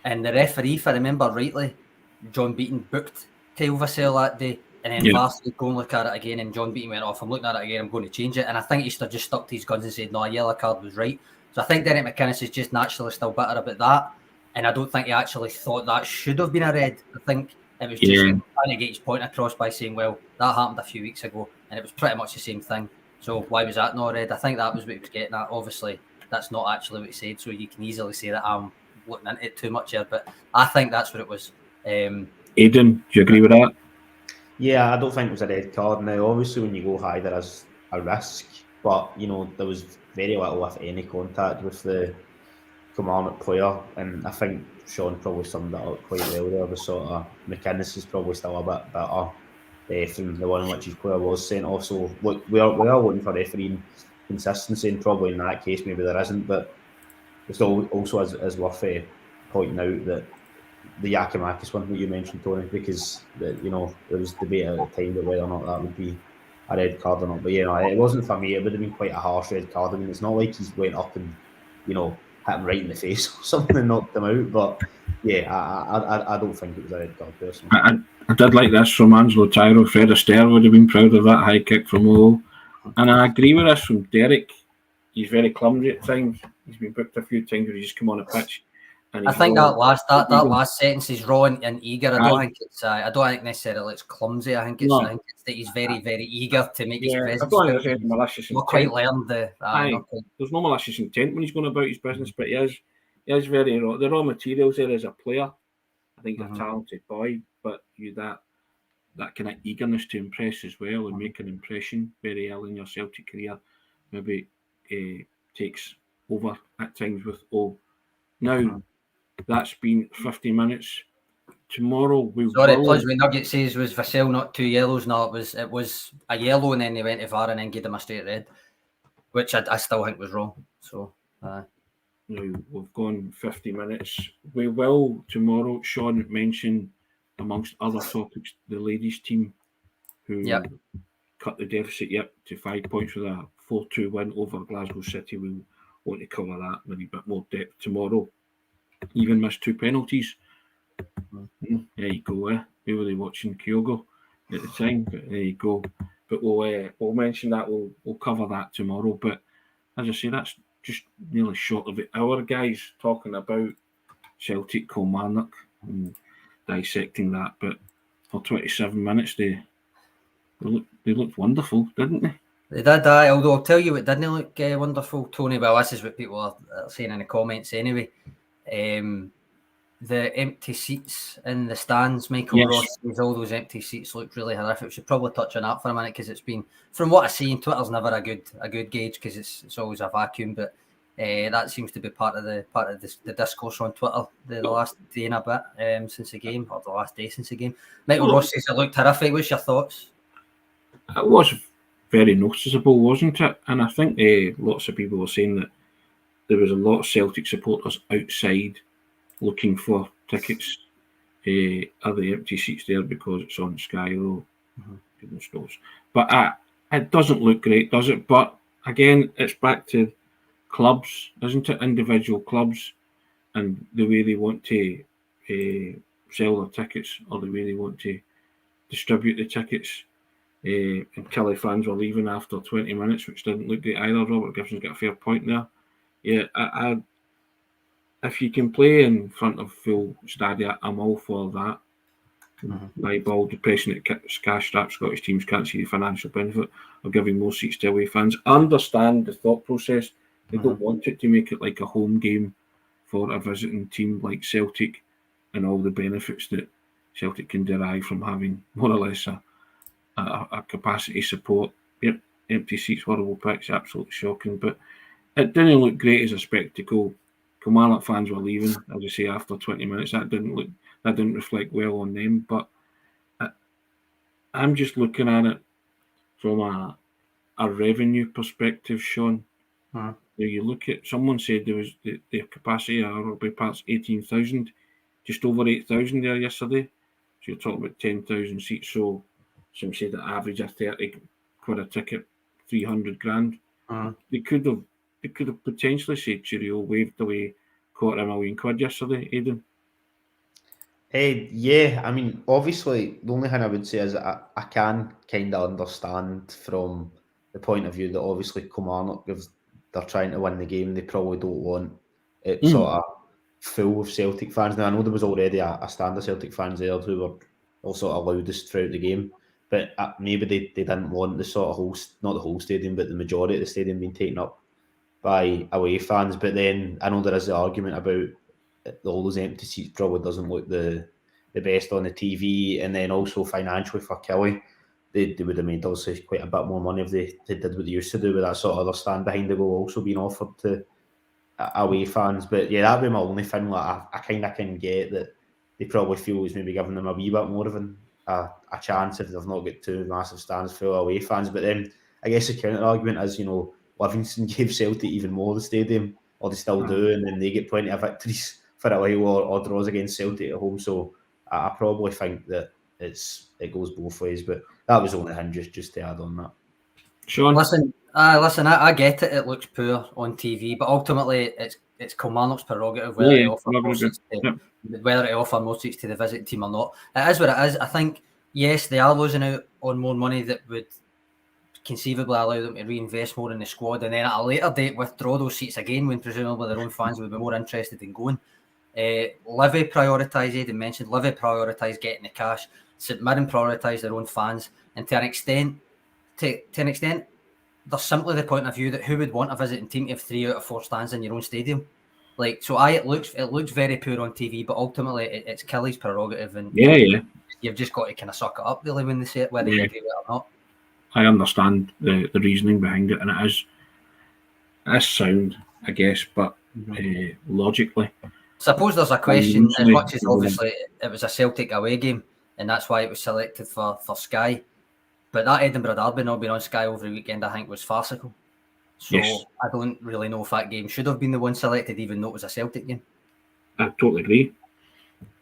the referee, if I remember rightly, John Beaton booked Kyle Vassell that day, and then Varsity go and look at it again, and John Beaton went off, I'm looking at it again, I'm going to change it. And I think he just stuck to his guns and said, no, a yellow card was right. So I think Derek McInnes is just naturally still bitter about that. and I don't think he actually thought that should have been a red. I think it was just trying to get his point across by saying, well, that happened a few weeks ago, and it was pretty much the same thing. So why was that not a red? I think that was what he was getting at. Obviously, that's not actually what he said, so you can easily say that I'm looking into it too much here, but I think that's what it was. Aidan, do you agree with that? Yeah, I don't think it was a red card. Now, obviously, when you go high, there is a risk, but there was very little, if any, contact with the Kilmarnock player, and I think Sean probably summed it up quite well there. The sort of McInnes is probably still a bit better from the one in which his player was sent off. So look, we are looking for refereeing consistency, and probably in that case maybe there isn't, but it's also is worth pointing out that the Yakimakis one that you mentioned, Tony, because there was debate at the time about whether or not that would be a red card or not. But it wasn't for me. It would have been quite a harsh red card. I mean, it's not like he's went up and hit him right in the face or something and knocked him out. But I don't think it was a red card personally. I did like this from Angelo Tyro. Fred Astaire would have been proud of that high kick from Lowe. And I agree with this from Derek. He's very clumsy at times. He's been booked a few times where he's just come on a pitch. And I think that last sentence is raw and eager. I don't think necessarily it's clumsy. I think it's that he's very, very eager to make his presence. I don't think there's any malicious intent. Not quite learned there's no malicious intent when he's going about his business, but he is very raw. The raw materials there as a player. I think he's a talented boy, but that kind of eagerness to impress as well and make an impression very early in your Celtic career maybe takes over at times with Now, that's been 50 minutes. Tomorrow Plus when Nugget says was Vassell not 2 yellows? No, it was a yellow and then they went to VAR and then gave him a straight red, which I still think was wrong. So now we've gone 50 minutes. We will tomorrow, Sean, mention amongst other topics the ladies team who cut the deficit to 5 points with a 4-2 win over Glasgow City. We'll want to cover that with a bit more depth tomorrow. Even missed 2 penalties. There you go. We were watching Kyogo at the time, but there you go. But we'll mention that. We'll cover that tomorrow. But as I say, that's just nearly short of an hour, guys, talking about Celtic Kilmarnock and dissecting that. But for 27 minutes, they looked wonderful, didn't they? They did, although I'll tell you what didn't look wonderful, Tony. Well, this is what people are saying in the comments anyway. The empty seats in the stands, Michael Ross says all those empty seats look really horrific. We should probably touch on that for a minute because it's been, from what I see, Twitter's never a good gauge because it's always a vacuum. But that seems to be part of the discourse on Twitter the last day and a bit since the game, or the last day since the game. Michael Ross says it looked horrific. What's your thoughts? It was very noticeable, wasn't it? And I think lots of people were saying that there was a lot of Celtic supporters outside looking for tickets. Are the empty seats there because it's on Sky though? Goodness knows. But it doesn't look great, does it? But again, it's back to clubs, isn't it? Individual clubs and the way they want to sell their tickets or the way they want to distribute the tickets. And Kelly fans were leaving after 20 minutes, which didn't look great either. Robert Gibson's got a fair point there. Yeah, if you can play in front of full stadia, I'm all for that. By ball, depressing at cash strapped Scottish teams can't see the financial benefit of giving more seats to away fans. I understand the thought process. They don't want it to make it like a home game for a visiting team like Celtic and all the benefits that Celtic can derive from having more or less a capacity support. Yep, empty seats, horrible picks, absolutely shocking. But it didn't look great as a spectacle. Kilmarnock fans were leaving, as I say, after 20 minutes. That didn't reflect well on them. But I'm just looking at it from a revenue perspective, Sean. You look at, someone said there was the capacity of rugby parks 18,000, just over 8,000 there yesterday. So you're talking about 10,000 seats. So some say the average of 30 quid a ticket, 300 grand. They could have potentially said Cheerio waved away £250,000 yesterday, Aidan. Yeah, I mean, obviously, the only thing I would say is I can kind of understand from the point of view that obviously Kilmarnock, if they're trying to win the game, they probably don't want it sort of full of Celtic fans. Now I know there was already a stand of Celtic fans there who were all sort of loudest throughout the game, but maybe they didn't want the sort of whole, not the whole stadium, but the majority of the stadium being taken up by away fans. But then I know there is the argument about all those empty seats probably doesn't look the best on the TV, and then also financially for Kelly, they would have made obviously quite a bit more money if they did what they used to do with that sort of other stand behind the goal also being offered to away fans. But yeah, that'd be my only thing. Like I kind of can get that they probably feel it's maybe giving them a wee bit more of a chance if they've not got two massive stands full of away fans. But then I guess the counter argument is, Livingston gave Celtic even more of the stadium, or they still do, and then they get plenty of victories for a while or draws against Celtic at home. So I probably think that it goes both ways. But that was only him just to add on that. Sean? Listen, I get it. It looks poor on TV, but ultimately it's Kilmarnock's prerogative whether they offer more seats to the visit team or not. It is what it is. I think yes, they are losing out on more money that would conceivably allow them to reinvest more in the squad, and then at a later date withdraw those seats again when presumably their own fans would be more interested in going. Livy prioritised, Aidan mentioned, Livy prioritised getting the cash. St Mirren prioritised their own fans, and to an extent, there's simply the point of view that who would want a visiting team to have 3 out of 4 stands in your own stadium? It looks very poor on TV, but ultimately it's Kelly's prerogative, and you've just got to kind of suck it up really when they say it, whether you agree with it or not. I understand the reasoning behind it, and it is sound, I guess, but logically. Suppose there's a question, as much as obviously it was a Celtic away game, and that's why it was selected for Sky. But that Edinburgh derby not being on Sky over the weekend, I think, was farcical. So I don't really know if that game should have been the one selected, even though it was a Celtic game. I totally agree.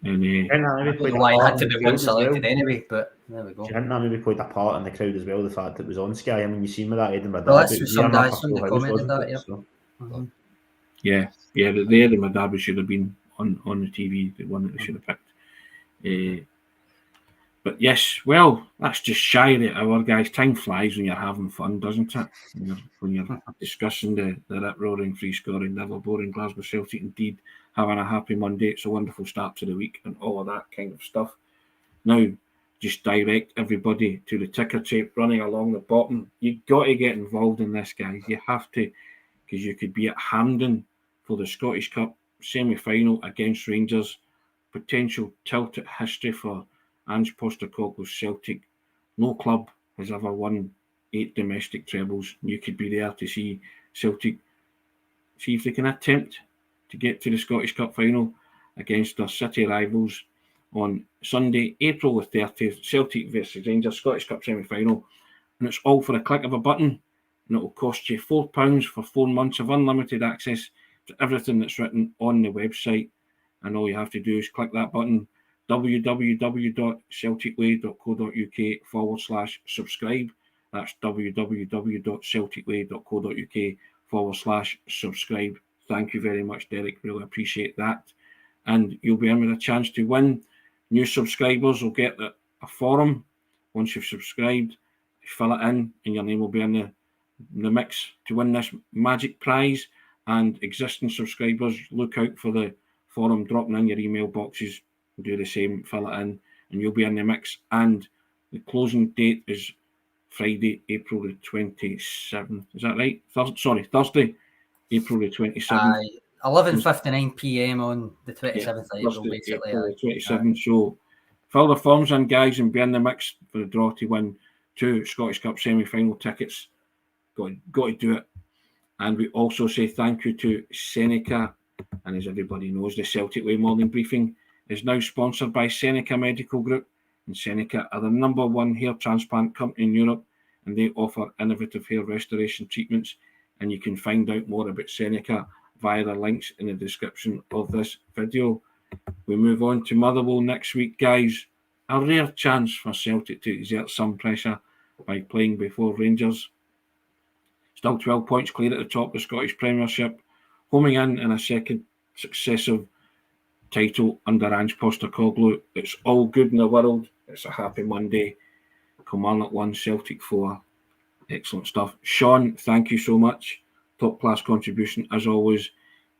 And I don't know why it had to be one selected anyway, but there we go. Do you think that maybe played a part in the crowd as well, the fact that it was on Sky? I mean, you seen with that Edinburgh derby. That's some guys commented that, yeah. So. Mm-hmm. The Edinburgh derby should have been on the TV, the one that they should have picked. But yes, well, that's just shy of the hour, guys. Time flies when you're having fun, doesn't it? When you're discussing the rip-roaring, free-scoring, never-boring Glasgow Celtic, indeed, having a happy Monday. It's a wonderful start to the week and all of that kind of stuff. Now, just direct everybody to the ticker tape running along the bottom. You've got to get involved in this, guys. You have to, because you could be at Hampden for the Scottish Cup semi-final against Rangers. Potential tilt at history for Ange Postecoglou's Celtic. No club has ever won 8 domestic trebles. You could be there to see Celtic, see if they can attempt to get to the Scottish Cup final against their city rivals on Sunday, April the 30th. Celtic versus Rangers, Scottish Cup semi-final. And it's all for a click of a button. And it will cost you £4 for 4 months of unlimited access to everything that's written on the website. And all you have to do is click that button, www.celticway.co.uk/subscribe. That's www.celticway.co.uk/subscribe. Thank you very much, Derek. Really appreciate that. And you'll be in with a chance to win. New subscribers will get a forum once you've subscribed. You fill it in, and your name will be in the mix to win this magic prize. And existing subscribers, look out for the forum dropping in your email boxes. Do the same, fill it in, and you'll be in the mix. And the closing date is Friday, April the 27th. Is that right? Thursday, April the 27th. 11:59 p.m. on the 27th of April, basically. April the 27th. So fill the forms in, guys, and be in the mix for the draw to win 2 Scottish Cup semi-final tickets. Got to do it. And we also say thank you to SENECA. And as everybody knows, the Celtic Way morning briefing is now sponsored by SENECA Medical Group. And SENECA are the #1 hair transplant company in Europe, and they offer innovative hair restoration treatments. And you can find out more about SENECA via the links in the description of this video. We move on to Motherwell next week, guys. A rare chance for Celtic to exert some pressure by playing before Rangers. Still 12 points clear at the top of the Scottish Premiership, homing in a second successive title under Ange Postecoglou. It's all good in the world. It's a happy Monday. Kilmarnock 1, Celtic 4. Excellent stuff. Sean, thank you so much. Top class contribution as always.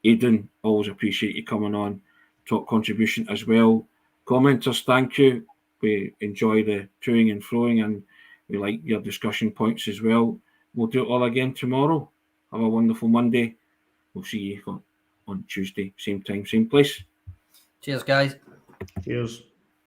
Aidan, always appreciate you coming on, talk contribution as well. Commenters, thank you. We enjoy the toing and froing, and we like your discussion points as well. We'll do it all again tomorrow. Have a wonderful Monday. We'll see you on Tuesday, same time, same place. Cheers, guys. Cheers.